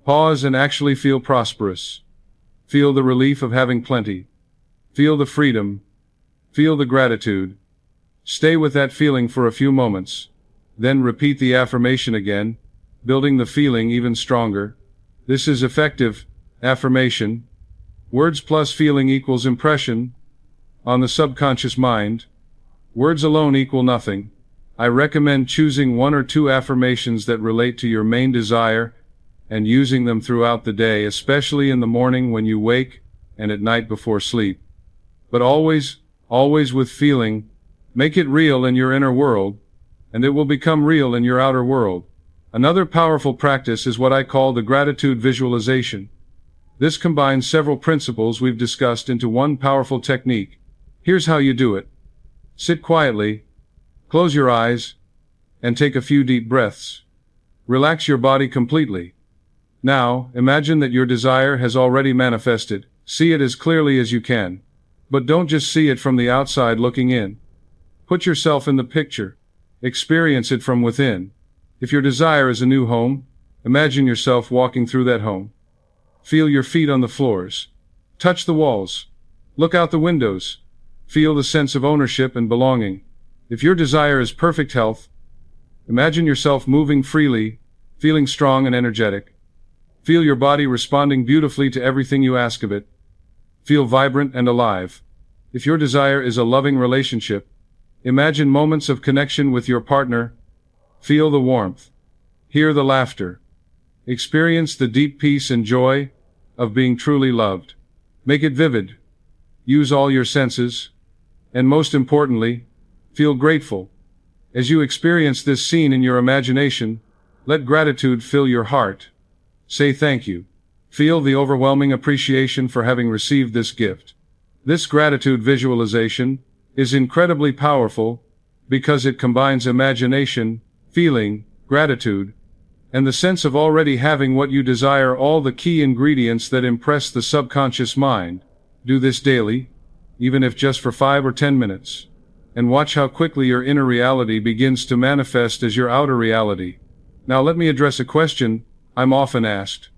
pause and actually feel prosperous. Feel the relief of having plenty. Feel the freedom. Feel the gratitude. Stay with that feeling for a few moments. Then repeat the affirmation again, building the feeling even stronger. This is effective affirmation. Words plus feeling equals impression on the subconscious mind. Words alone equal nothing. I recommend choosing 1 or 2 affirmations that relate to your main desire and using them throughout the day, especially in the morning when you wake and at night before sleep. But always with feeling. Make it real in your inner world, and it will become real in your outer world. Another powerful practice is what I call the gratitude visualization. This combines several principles we've discussed into one powerful technique. Here's how you do it. Sit quietly, close your eyes, and take a few deep breaths. Relax your body completely. Now, imagine that your desire has already manifested. See it as clearly as you can. But don't just see it from the outside looking in. Put yourself in the picture. Experience it from within. If your desire is a new home, imagine yourself walking through that home. Feel your feet on the floors. Touch the walls. Look out the windows. Feel the sense of ownership and belonging. If your desire is perfect health, imagine yourself moving freely, feeling strong and energetic. Feel your body responding beautifully to everything you ask of it. Feel vibrant and alive. If your desire is a loving relationship, imagine moments of connection with your partner. Feel the warmth. Hear the laughter. Experience the deep peace and joy of being truly loved. Make it vivid. Use all your senses. And most importantly, feel grateful. As you experience this scene in your imagination, let gratitude fill your heart. Say thank you. Feel the overwhelming appreciation for having received this gift. This gratitude visualization is incredibly powerful because it combines imagination, feeling, gratitude, and the sense of already having what you desire, all the key ingredients that impress the subconscious mind. Do this daily, even if just for 5 or 10 minutes. and watch how quickly your inner reality begins to manifest as your outer reality. Now let me address a question I'm often asked.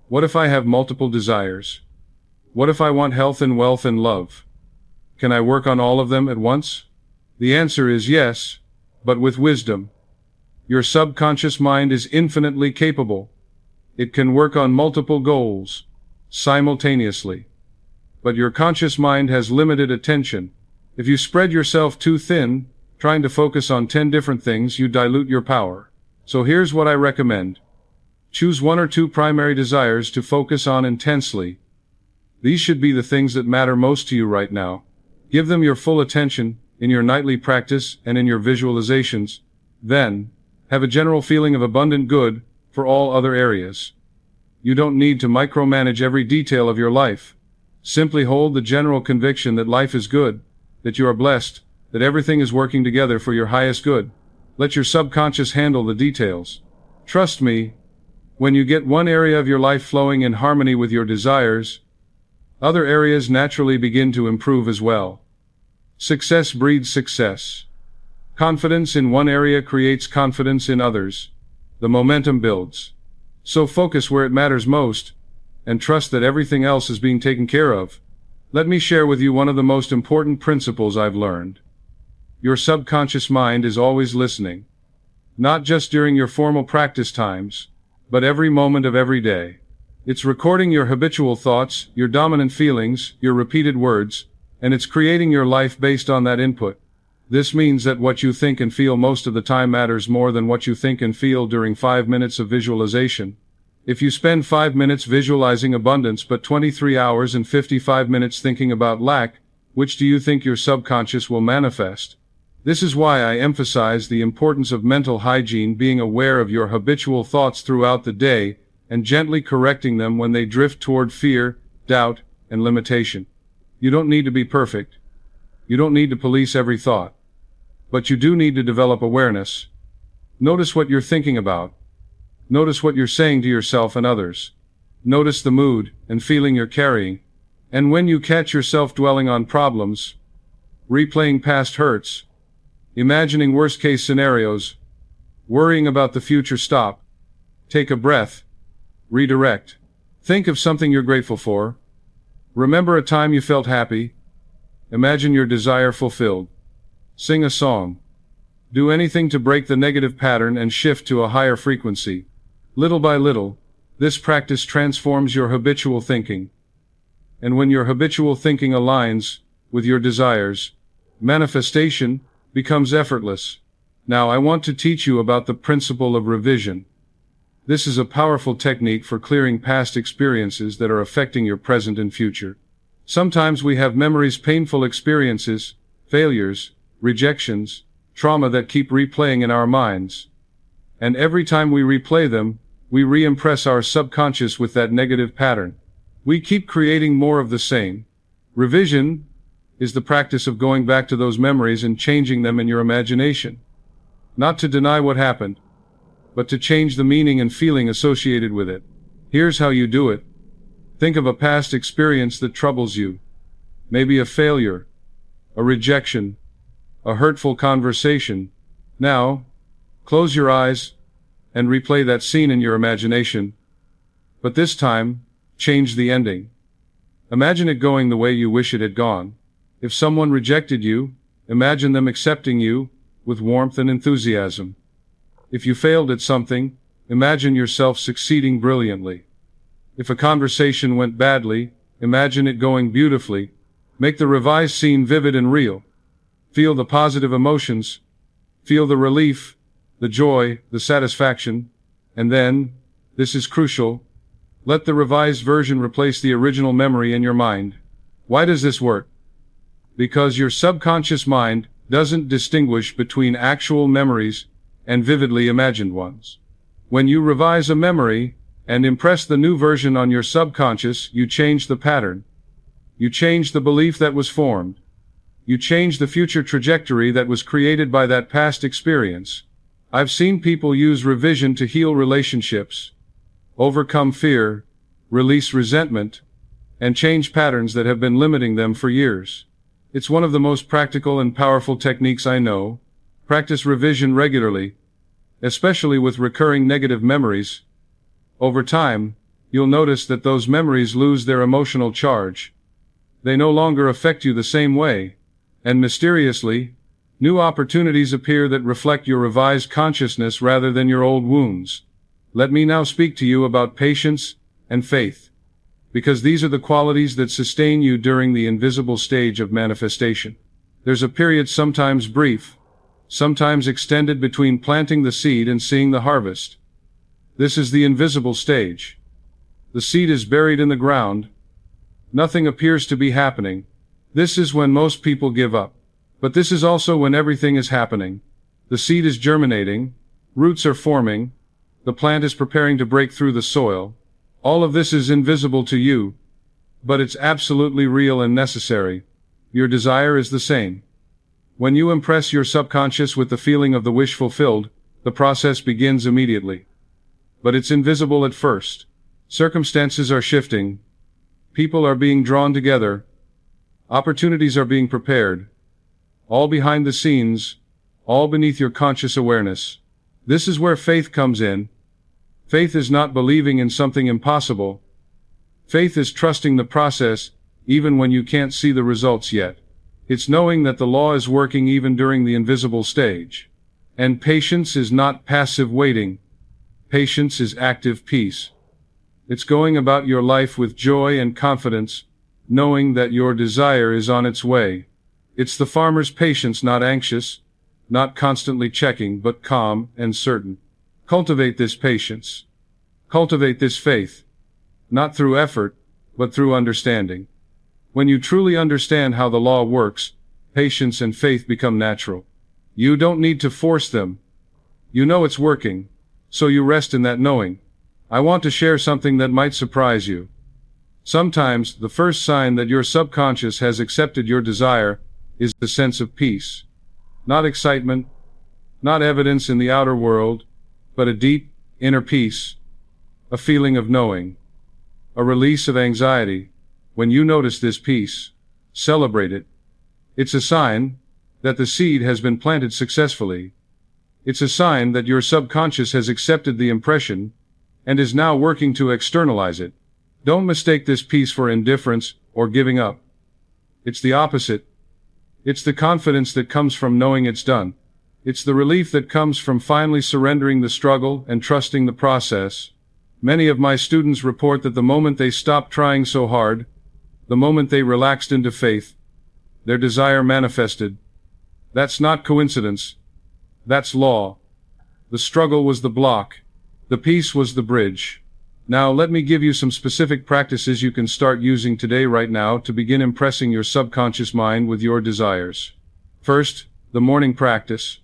What if I have multiple desires? What if I want health and wealth and love? Can I work on all of them at once? The answer is yes, but with wisdom. Your subconscious mind is infinitely capable. It can work on multiple goals simultaneously. But your conscious mind has limited attention. If you spread yourself too thin, trying to focus on 10 different things, you dilute your power. So here's what I recommend. Choose 1 or 2 primary desires to focus on intensely. These should be the things that matter most to you right now. Give them your full attention in your nightly practice and in your visualizations. Then, have a general feeling of abundant good for all other areas. You don't need to micromanage every detail of your life. Simply hold the general conviction that life is good, that you are blessed, that everything is working together for your highest good. Let your subconscious handle the details. Trust me, when you get one area of your life flowing in harmony with your desires, other areas naturally begin to improve as well. Success breeds success. Confidence in one area creates confidence in others. The momentum builds. So focus where it matters most, and trust that everything else is being taken care of. Let me share with you one of the most important principles I've learned. Your subconscious mind is always listening. Not just during your formal practice times, but every moment of every day. It's recording your habitual thoughts, your dominant feelings, your repeated words, and it's creating your life based on that input. This means that what you think and feel most of the time matters more than what you think and feel during 5 minutes of visualization. If you spend 5 minutes visualizing abundance but 23 hours and 55 minutes thinking about lack, which do you think your subconscious will manifest? This is why I emphasize the importance of mental hygiene, being aware of your habitual thoughts throughout the day and gently correcting them when they drift toward fear, doubt, and limitation. You don't need to be perfect. You don't need to police every thought. But you do need to develop awareness. Notice what you're thinking about. Notice what you're saying to yourself and others. Notice the mood and feeling you're carrying. And when you catch yourself dwelling on problems, replaying past hurts, imagining worst-case scenarios, worrying about the future, stop. Take a breath. Redirect. Think of something you're grateful for. Remember a time you felt happy. Imagine your desire fulfilled. Sing a song. Do anything to break the negative pattern and shift to a higher frequency. Little by little, this practice transforms your habitual thinking. And when your habitual thinking aligns with your desires, manifestation becomes effortless. Now I want to teach you about the principle of revision. This is a powerful technique for clearing past experiences that are affecting your present and future. Sometimes we have memories, painful experiences, failures, rejections, trauma that keep replaying in our minds. And every time we replay them, we re-impress our subconscious with that negative pattern. We keep creating more of the same. Revision is the practice of going back to those memories and changing them in your imagination. Not to deny what happened, but to change the meaning and feeling associated with it. Here's how you do it. Think of a past experience that troubles you. Maybe a failure, a rejection, a hurtful conversation. Now, close your eyes and replay that scene in your imagination. But this time, change the ending. Imagine it going the way you wish it had gone. If someone rejected you, imagine them accepting you with warmth and enthusiasm. If you failed at something, imagine yourself succeeding brilliantly. If a conversation went badly, imagine it going beautifully. Make the revised scene vivid and real. Feel the positive emotions. Feel the relief, the joy, the satisfaction. And then, this is crucial, let the revised version replace the original memory in your mind. Why does this work? Because your subconscious mind doesn't distinguish between actual memories and vividly imagined ones. When you revise a memory and impress the new version on your subconscious, you change the pattern. You change the belief that was formed. You change the future trajectory that was created by that past experience. I've seen people use revision to heal relationships, overcome fear, release resentment, and change patterns that have been limiting them for years. It's one of the most practical and powerful techniques I know. Practice revision regularly, especially with recurring negative memories. Over time, you'll notice that those memories lose their emotional charge. They no longer affect you the same way, and mysteriously, new opportunities appear that reflect your revised consciousness rather than your old wounds. Let me now speak to you about patience and faith, because these are the qualities that sustain you during the invisible stage of manifestation. There's a period, sometimes brief, sometimes extended, between planting the seed and seeing the harvest. This is the invisible stage. The seed is buried in the ground. Nothing appears to be happening. This is when most people give up. But this is also when everything is happening. The seed is germinating, roots are forming, the plant is preparing to break through the soil. All of this is invisible to you, but it's absolutely real and necessary. Your desire is the same. When you impress your subconscious with the feeling of the wish fulfilled, the process begins immediately. But it's invisible at first. Circumstances are shifting. People are being drawn together. Opportunities are being prepared. All behind the scenes, all beneath your conscious awareness. This is where faith comes in. Faith is not believing in something impossible. Faith is trusting the process, even when you can't see the results yet. It's knowing that the law is working even during the invisible stage. And patience is not passive waiting. Patience is active peace. It's going about your life with joy and confidence, knowing that your desire is on its way. It's the farmer's patience, not anxious, not constantly checking, but calm and certain. Cultivate this patience. Cultivate this faith. Not through effort, but through understanding. When you truly understand how the law works, patience and faith become natural. You don't need to force them. You know it's working, so you rest in that knowing. I want to share something that might surprise you. Sometimes, the first sign that your subconscious has accepted your desire is the sense of peace. Not excitement, not evidence in the outer world, but a deep, inner peace, a feeling of knowing, a release of anxiety. When you notice this peace, celebrate it. It's a sign that the seed has been planted successfully. It's a sign that your subconscious has accepted the impression and is now working to externalize it. Don't mistake this peace for indifference or giving up. It's the opposite. It's the confidence that comes from knowing it's done. It's the relief that comes from finally surrendering the struggle and trusting the process. Many of my students report that the moment they stopped trying so hard, the moment they relaxed into faith, their desire manifested. That's not coincidence. That's law. The struggle was the block. The peace was the bridge. Now let me give you some specific practices you can start using today, right now, to begin impressing your subconscious mind with your desires. First, the morning practice.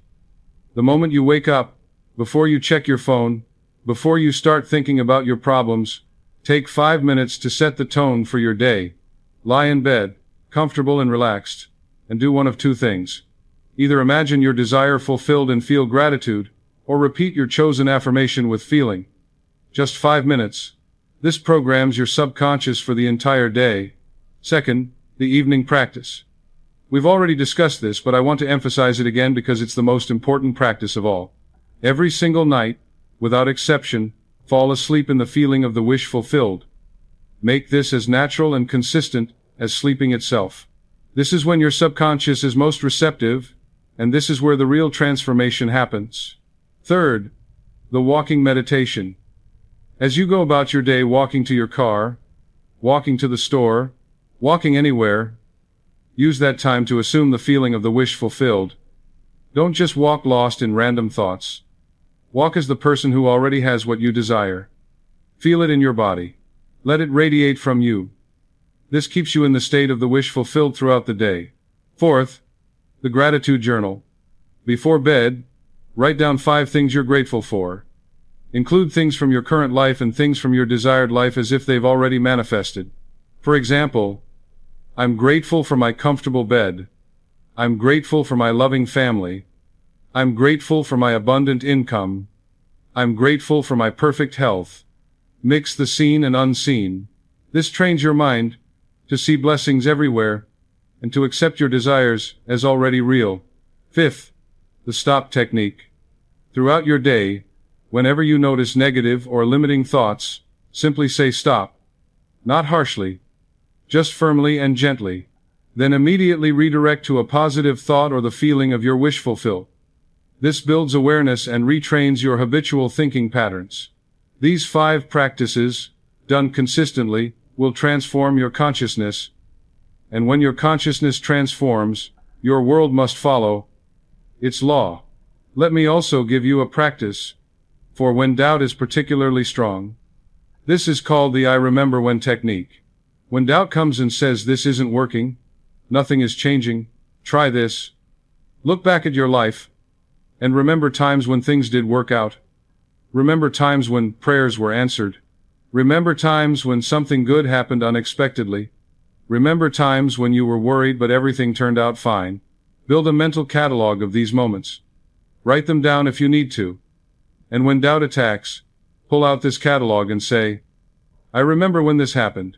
The moment you wake up, before you check your phone, before you start thinking about your problems, take 5 minutes to set the tone for your day. Lie in bed, comfortable and relaxed, and do one of two things. Either imagine your desire fulfilled and feel gratitude, or repeat your chosen affirmation with feeling. Just 5 minutes. This programs your subconscious for the entire day. Second, the evening practice. We've already discussed this, but I want to emphasize it again because it's the most important practice of all. Every single night, without exception, fall asleep in the feeling of the wish fulfilled. Make this as natural and consistent as sleeping itself. This is when your subconscious is most receptive, and this is where the real transformation happens. Third, the walking meditation. As you go about your day, walking to your car, walking to the store, walking anywhere, use that time to assume the feeling of the wish fulfilled. Don't just walk lost in random thoughts. Walk as the person who already has what you desire. Feel it in your body. Let it radiate from you. This keeps you in the state of the wish fulfilled throughout the day. Fourth, the gratitude journal. Before bed, write down 5 things you're grateful for. Include things from your current life and things from your desired life as if they've already manifested. For example, I'm grateful for my comfortable bed. I'm grateful for my loving family. I'm grateful for my abundant income. I'm grateful for my perfect health. Mix the seen and unseen. This trains your mind to see blessings everywhere and to accept your desires as already real. Fifth, the stop technique. Throughout your day, whenever you notice negative or limiting thoughts, simply say stop. Not harshly, just firmly and gently. Then immediately redirect to a positive thought or the feeling of your wish fulfilled. This builds awareness and retrains your habitual thinking patterns. These 5 practices, done consistently, will transform your consciousness. And when your consciousness transforms, your world must follow its law. Let me also give you a practice for when doubt is particularly strong. This is called the I remember when technique. When doubt comes and says this isn't working, nothing is changing, try this. Look back at your life and remember times when things did work out. Remember times when prayers were answered. Remember times when something good happened unexpectedly. Remember times when you were worried but everything turned out fine. Build a mental catalog of these moments. Write them down if you need to. And when doubt attacks, pull out this catalog and say, I remember when this happened.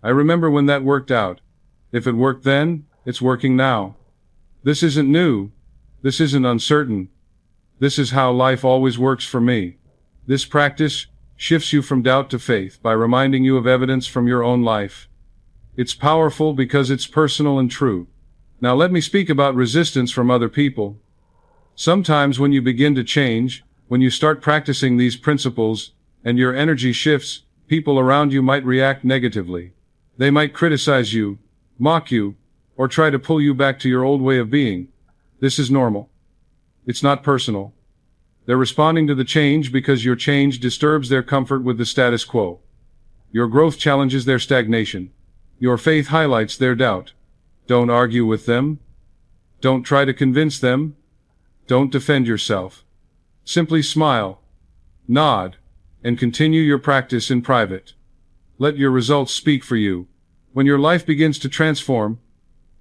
I remember when that worked out. If it worked then, it's working now. This isn't new. This isn't uncertain. This is how life always works for me. This practice shifts you from doubt to faith by reminding you of evidence from your own life. It's powerful because it's personal and true. Now let me speak about resistance from other people. Sometimes when you begin to change, when you start practicing these principles, and your energy shifts, people around you might react negatively. They might criticize you, mock you, or try to pull you back to your old way of being. This is normal. It's not personal. They're responding to the change because your change disturbs their comfort with the status quo. Your growth challenges their stagnation. Your faith highlights their doubt. Don't argue with them. Don't try to convince them. Don't defend yourself. Simply smile, nod, and continue your practice in private. Let your results speak for you. When your life begins to transform,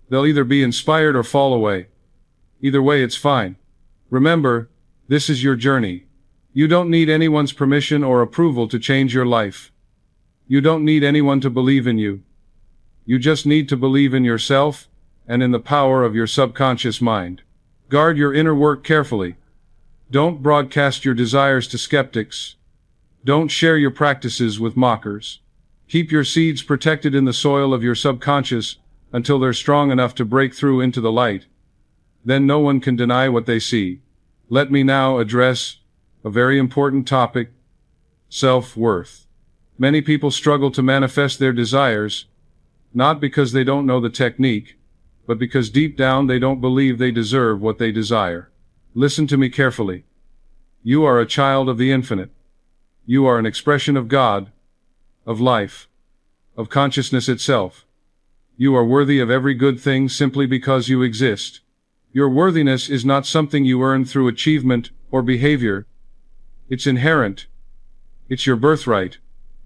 they'll either be inspired or fall away. Either way, it's fine. Remember, this is your journey. You don't need anyone's permission or approval to change your life. You don't need anyone to believe in you. You just need to believe in yourself and in the power of your subconscious mind. Guard your inner work carefully. Don't broadcast your desires to skeptics. Don't share your practices with mockers. Keep your seeds protected in the soil of your subconscious until they're strong enough to break through into the light. Then no one can deny what they see. Let me now address a very important topic: self-worth. Many people struggle to manifest their desires, not because they don't know the technique, but because deep down they don't believe they deserve what they desire. Listen to me carefully. You are a child of the infinite. You are an expression of God, of life, of consciousness itself. You are worthy of every good thing simply because you exist. Your worthiness is not something you earn through achievement or behavior. It's inherent. It's your birthright.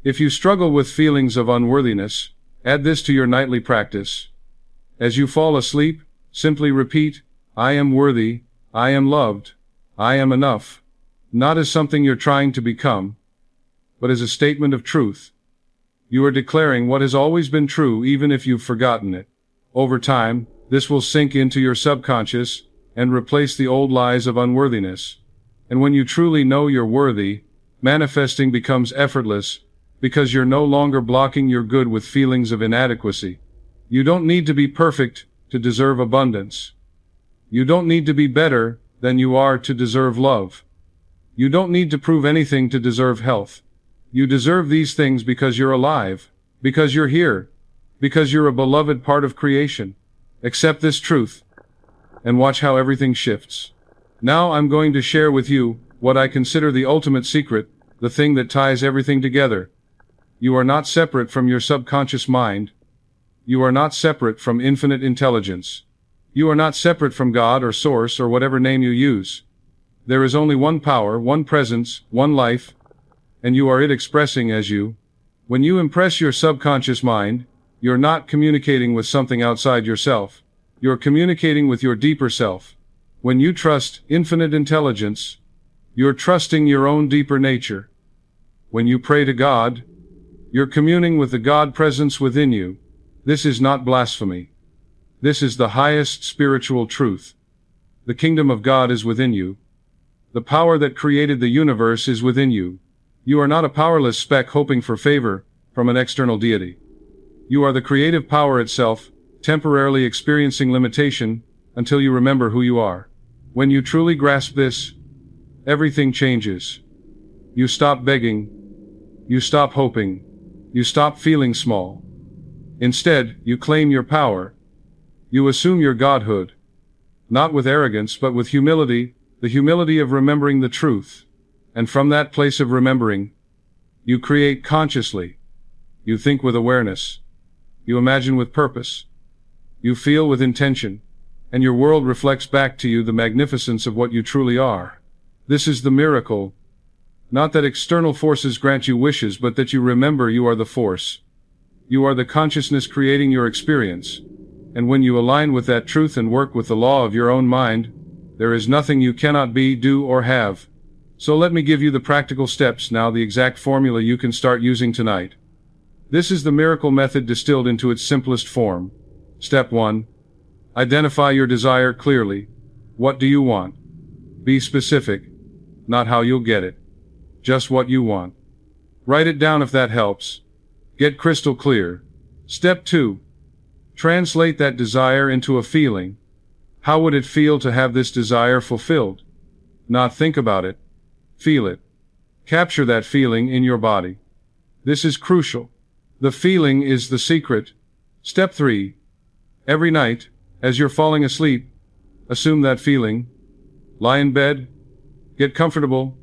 If you struggle with feelings of unworthiness, add this to your nightly practice. As you fall asleep, simply repeat, I am worthy, I am loved, I am enough. Not as something you're trying to become, but as a statement of truth. You are declaring what has always been true even if you've forgotten it. Over time, this will sink into your subconscious and replace the old lies of unworthiness. And when you truly know you're worthy, manifesting becomes effortless because you're no longer blocking your good with feelings of inadequacy. You don't need to be perfect to deserve abundance. You don't need to be better than you are to deserve love. You don't need to prove anything to deserve health. You deserve these things because you're alive, because you're here, because you're a beloved part of creation. Accept this truth, and watch how everything shifts. Now I'm going to share with you what I consider the ultimate secret, the thing that ties everything together. You are not separate from your subconscious mind. You are not separate from infinite intelligence. You are not separate from God or Source or whatever name you use. There is only one power, one presence, one life, and you are it expressing as you. When you impress your subconscious mind, you're not communicating with something outside yourself. You're communicating with your deeper self. When you trust infinite intelligence, you're trusting your own deeper nature. When you pray to God, you're communing with the God presence within you. This is not blasphemy. This is the highest spiritual truth. The kingdom of God is within you. The power that created the universe is within you. You are not a powerless speck hoping for favor from an external deity. You are the creative power itself, temporarily experiencing limitation until you remember who you are. When you truly grasp this, everything changes. You stop begging. You stop hoping. You stop feeling small. Instead, you claim your power. You assume your godhood. Not with arrogance, but with humility, the humility of remembering the truth. And from that place of remembering, you create consciously. You think with awareness. You imagine with purpose. You feel with intention. And your world reflects back to you the magnificence of what you truly are. This is the miracle. Not that external forces grant you wishes, but that you remember you are the force. You are the consciousness creating your experience. And when you align with that truth and work with the law of your own mind, there is nothing you cannot be, do, or have. So let me give you the practical steps now, the exact formula you can start using tonight. This is the miracle method distilled into its simplest form. Step 1. Identify your desire clearly. What do you want? Be specific. Not how you'll get it. Just what you want. Write it down if that helps. Get crystal clear. Step 2. Translate that desire into a feeling. How would it feel to have this desire fulfilled? Not think about it. Feel it. Capture that feeling in your body. This is crucial. The feeling is the secret. Step 3. Every night, as you're falling asleep, assume that feeling. Lie in bed, get comfortable,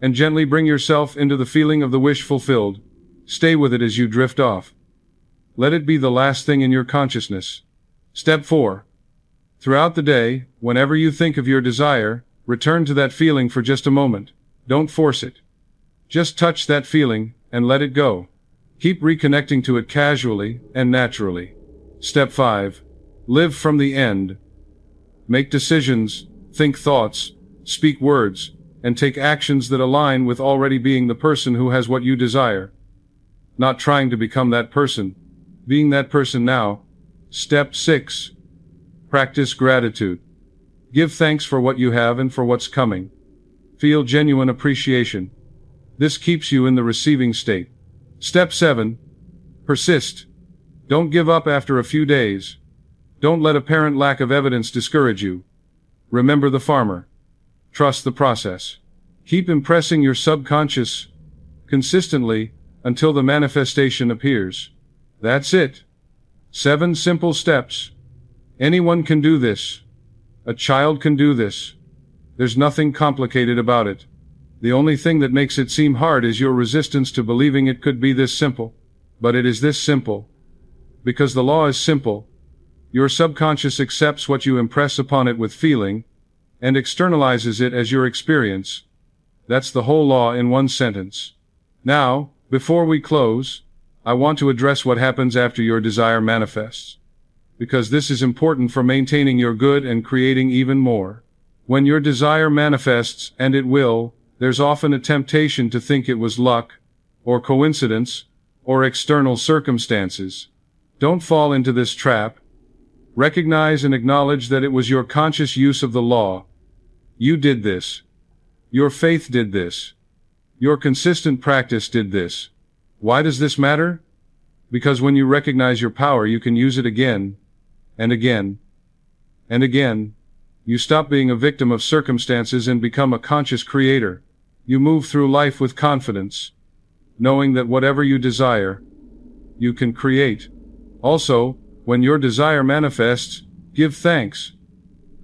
and gently bring yourself into the feeling of the wish fulfilled. Stay with it as you drift off. Let it be the last thing in your consciousness. Step 4. Throughout the day, whenever you think of your desire, return to that feeling for just a moment. Don't force it. Just touch that feeling and let it go. Keep reconnecting to it casually and naturally. Step 5. Live from the end. Make decisions, think thoughts, speak words, and take actions that align with already being the person who has what you desire. Not trying to become that person. Being that person now. Step 6. Practice gratitude. Give thanks for what you have and for what's coming. Feel genuine appreciation. This keeps you in the receiving state. Step 7. Persist. Don't give up after a few days. Don't let apparent lack of evidence discourage you. Remember the farmer. Trust the process. Keep impressing your subconscious consistently until the manifestation appears. That's it. 7 simple steps. Anyone can do this. A child can do this. There's nothing complicated about it. The only thing that makes it seem hard is your resistance to believing it could be this simple. But it is this simple. Because the law is simple. Your subconscious accepts what you impress upon it with feeling, and externalizes it as your experience. That's the whole law in one sentence. Now, before we close, I want to address what happens after your desire manifests. Because this is important for maintaining your good and creating even more. When your desire manifests, and it will, there's often a temptation to think it was luck, or coincidence, or external circumstances. Don't fall into this trap. Recognize and acknowledge that it was your conscious use of the law. You did this. Your faith did this. Your consistent practice did this. Why does this matter? Because when you recognize your power, you can use it again, and again, and again. You stop being a victim of circumstances and become a conscious creator. You move through life with confidence, knowing that whatever you desire, you can create. Also, when your desire manifests, give thanks.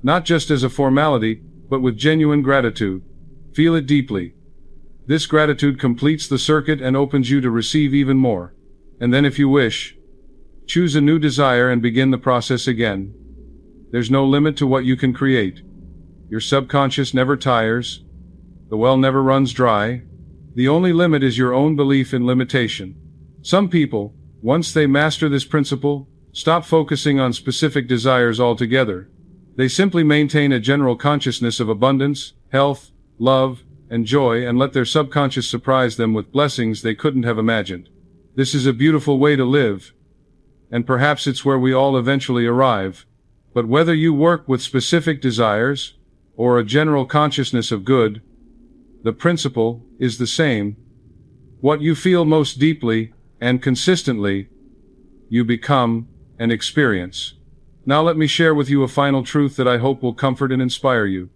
Not just as a formality, but with genuine gratitude. Feel it deeply. This gratitude completes the circuit and opens you to receive even more. And then if you wish, choose a new desire and begin the process again. There's no limit to what you can create. Your subconscious never tires. The well never runs dry. The only limit is your own belief in limitation. Some people, once they master this principle, stop focusing on specific desires altogether. They simply maintain a general consciousness of abundance, health, love, and joy, and let their subconscious surprise them with blessings they couldn't have imagined. This is a beautiful way to live. and perhaps it's where we all eventually arrive. But whether you work with specific desires, or a general consciousness of good, the principle is the same. What you feel most deeply, and consistently, you become and experience. Now let me share with you a final truth that I hope will comfort and inspire you.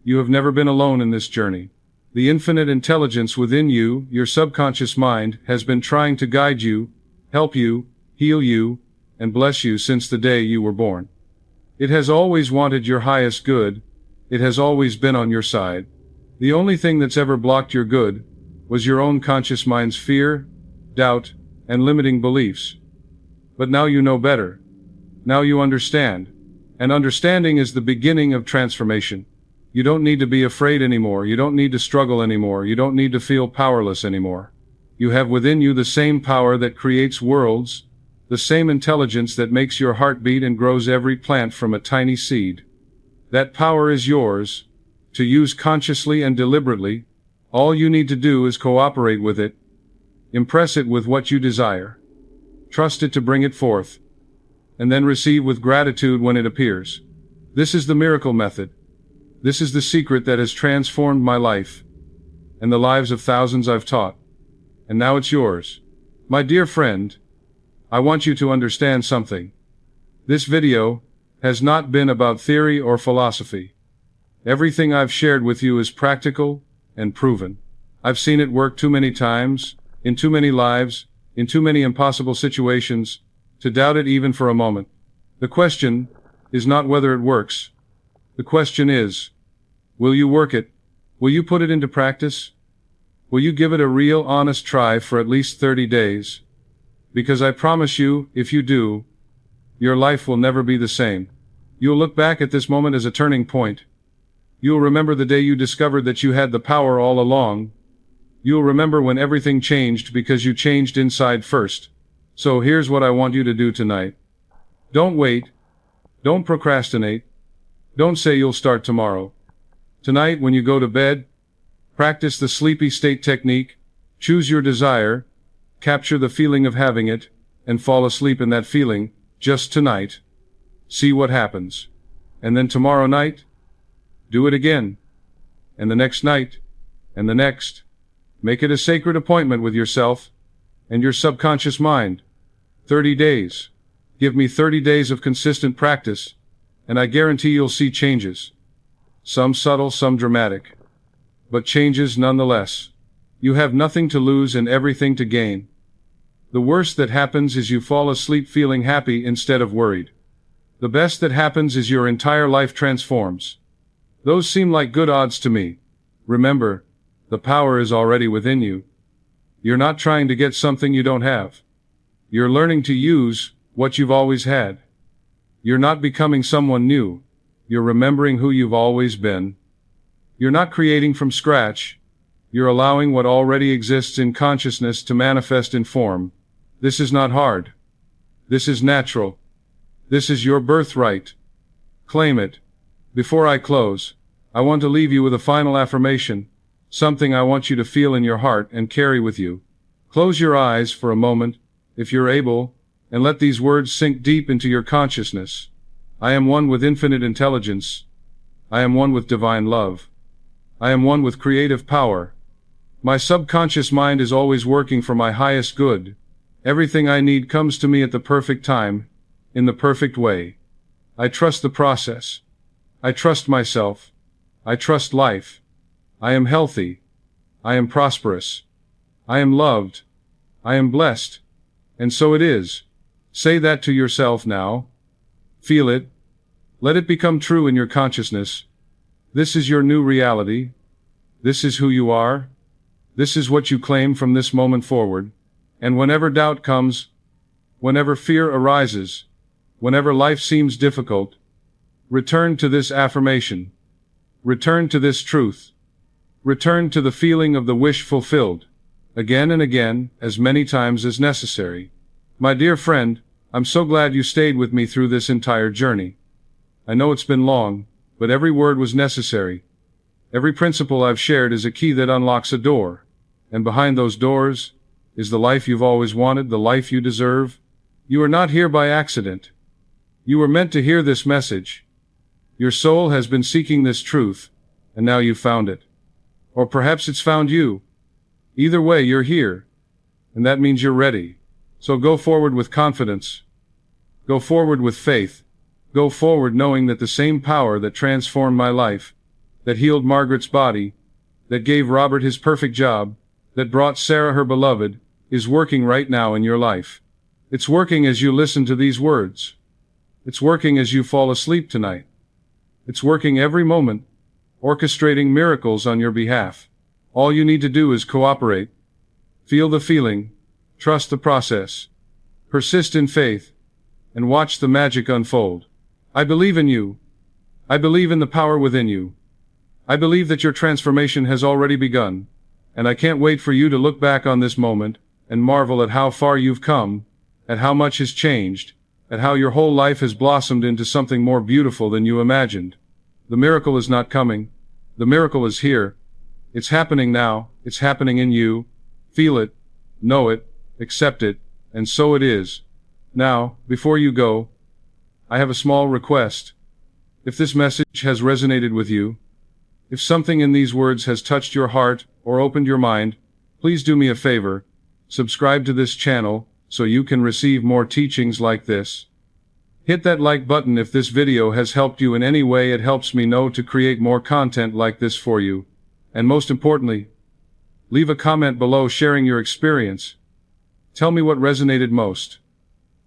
You have never been alone in this journey. The infinite intelligence within you, your subconscious mind, has been trying to guide you, help you, heal you, and bless you since the day you were born. It has always wanted your highest good. It has always been on your side. The only thing that's ever blocked your good was your own conscious mind's fear, doubt, and limiting beliefs. But now you know better. Now you understand. And understanding is the beginning of transformation. You don't need to be afraid anymore. You don't need to struggle anymore. You don't need to feel powerless anymore. You have within you the same power that creates worlds, the same intelligence that makes your heart beat and grows every plant from a tiny seed. That power is yours, to use consciously and deliberately. All you need to do is cooperate with it. Impress it with what you desire. Trust it to bring it forth. And then receive with gratitude when it appears. This is the miracle method. This is the secret that has transformed my life, and the lives of thousands I've taught. And now it's yours. My dear friend, I want you to understand something. This video has not been about theory or philosophy. Everything I've shared with you is practical and proven. I've seen it work too many times, in too many lives, in too many impossible situations, to doubt it even for a moment. The question is not whether it works. The question is, will you work it? Will you put it into practice? Will you give it a real, honest try for at least 30 days? Because I promise you, if you do, your life will never be the same. You'll look back at this moment as a turning point. You'll remember the day you discovered that you had the power all along. You'll remember when everything changed because you changed inside first. So here's what I want you to do tonight. Don't wait. Don't procrastinate. Don't say you'll start tomorrow. Tonight, when you go to bed, practice the sleepy state technique. Choose your desire, capture the feeling of having it, and fall asleep in that feeling, just tonight. See what happens. And then tomorrow night, do it again. And the next night, and the next. Make it a sacred appointment with yourself and your subconscious mind. 30 days. Give me 30 days of consistent practice, and I guarantee you'll see changes. Some subtle, some dramatic. But changes nonetheless. You have nothing to lose and everything to gain. The worst that happens is you fall asleep feeling happy instead of worried. The best that happens is your entire life transforms. Those seem like good odds to me. Remember, the power is already within you. You're not trying to get something you don't have. You're learning to use what you've always had. You're not becoming someone new. You're remembering who you've always been. You're not creating from scratch. You're allowing what already exists in consciousness to manifest in form. This is not hard. This is natural. This is your birthright. Claim it. Before I close, I want to leave you with a final affirmation, something I want you to feel in your heart and carry with you. Close your eyes for a moment, if you're able, and let these words sink deep into your consciousness. I am one with infinite intelligence. I am one with divine love. I am one with creative power. My subconscious mind is always working for my highest good. Everything I need comes to me at the perfect time, in the perfect way. I trust the process. I trust myself. I trust life. I am healthy. I am prosperous. I am loved. I am blessed. And so it is. Say that to yourself now. Feel it. Let it become true in your consciousness. This is your new reality. This is who you are. This is what you claim from this moment forward. And whenever doubt comes, whenever fear arises, whenever life seems difficult, return to this affirmation. Return to this truth. Return to the feeling of the wish fulfilled. Again and again, as many times as necessary. My dear friend, I'm so glad you stayed with me through this entire journey. I know it's been long, but every word was necessary. Every principle I've shared is a key that unlocks a door. And behind those doors is the life you've always wanted, the life you deserve. You are not here by accident. You were meant to hear this message. Your soul has been seeking this truth, and now you've found it. Or perhaps it's found you. Either way, you're here, and that means you're ready. So go forward with confidence. Go forward with faith. Go forward knowing that the same power that transformed my life, that healed Margaret's body, that gave Robert his perfect job, that brought Sarah her beloved, is working right now in your life. It's working as you listen to these words. It's working as you fall asleep tonight. It's working every moment, orchestrating miracles on your behalf. All you need to do is cooperate. Feel the feeling, trust the process, persist in faith, and watch the magic unfold. I believe in you. I believe in the power within you. I believe that your transformation has already begun, and I can't wait for you to look back on this moment and marvel at how far you've come, at how much has changed, at how your whole life has blossomed into something more beautiful than you imagined. The miracle is not coming. The miracle is here. It's happening now. It's happening in you. Feel it, know it, accept it, and so it is. Now, before you go, I have a small request. If this message has resonated with you, if something in these words has touched your heart or opened your mind, please do me a favor. Subscribe to this channel so you can receive more teachings like this. Hit that like button if this video has helped you in any way. It helps me know to create more content like this for you. And most importantly, leave a comment below sharing your experience. Tell me what resonated most.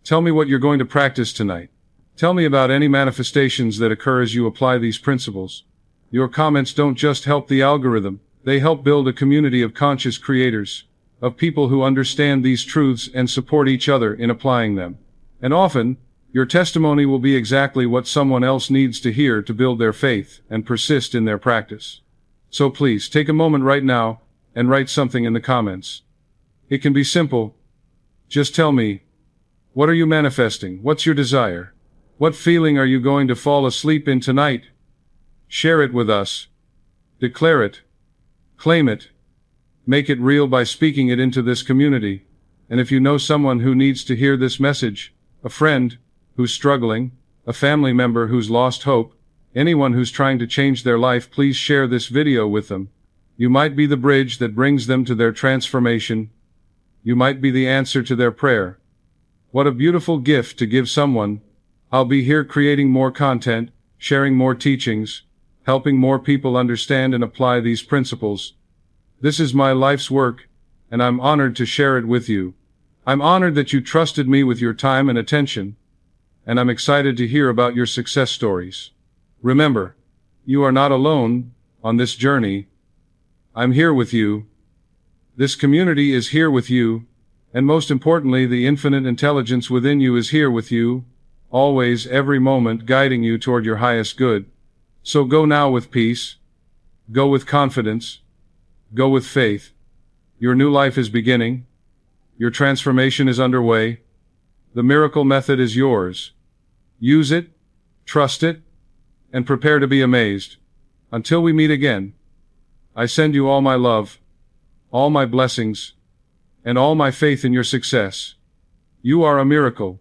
Tell me what you're going to practice tonight. Tell me about any manifestations that occur as you apply these principles. Your comments don't just help the algorithm, they help build a community of conscious creators, of people who understand these truths and support each other in applying them. And often, your testimony will be exactly what someone else needs to hear to build their faith and persist in their practice. So please, take a moment right now and write something in the comments. It can be simple. Just tell me, what are you manifesting? What's your desire? What feeling are you going to fall asleep in tonight? Share it with us. Declare it. Claim it. Make it real by speaking it into this community. And if you know someone who needs to hear this message, a friend who's struggling, a family member who's lost hope, anyone who's trying to change their life, please share this video with them. You might be the bridge that brings them to their transformation. You might be the answer to their prayer. What a beautiful gift to give someone. I'll be here creating more content, sharing more teachings, helping more people understand and apply these principles. This is my life's work, and I'm honored to share it with you. I'm honored that you trusted me with your time and attention, and I'm excited to hear about your success stories. Remember, you are not alone on this journey. I'm here with you. This community is here with you, and most importantly, the infinite intelligence within you is here with you, always, every moment, guiding you toward your highest good. So go now with peace. Go with confidence. Go with faith. Your new life is beginning. Your transformation is underway. The miracle method is yours. Use it, trust it, and prepare to be amazed. Until we meet again, I send you all my love, all my blessings, and all my faith in your success. You are a miracle.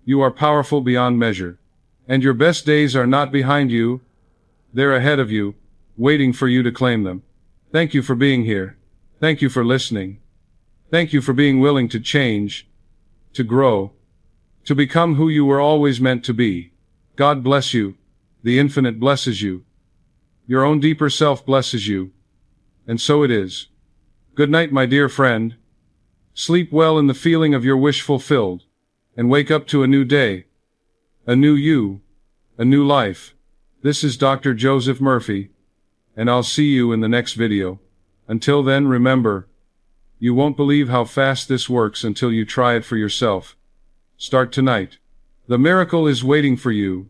You are powerful beyond measure. And your best days are not behind you. They're ahead of you, waiting for you to claim them. Thank you for being here. Thank you for listening. Thank you for being willing to change, to grow, to become who you were always meant to be. God bless you. The infinite blesses you. Your own deeper self blesses you. And so it is. Good night, my dear friend. Sleep well in the feeling of your wish fulfilled, and wake up to a new day, a new you, a new life. This is Dr. Joseph Murphy, and I'll see you in the next video. Until then, remember, you won't believe how fast this works until you try it for yourself. Start tonight. The miracle is waiting for you.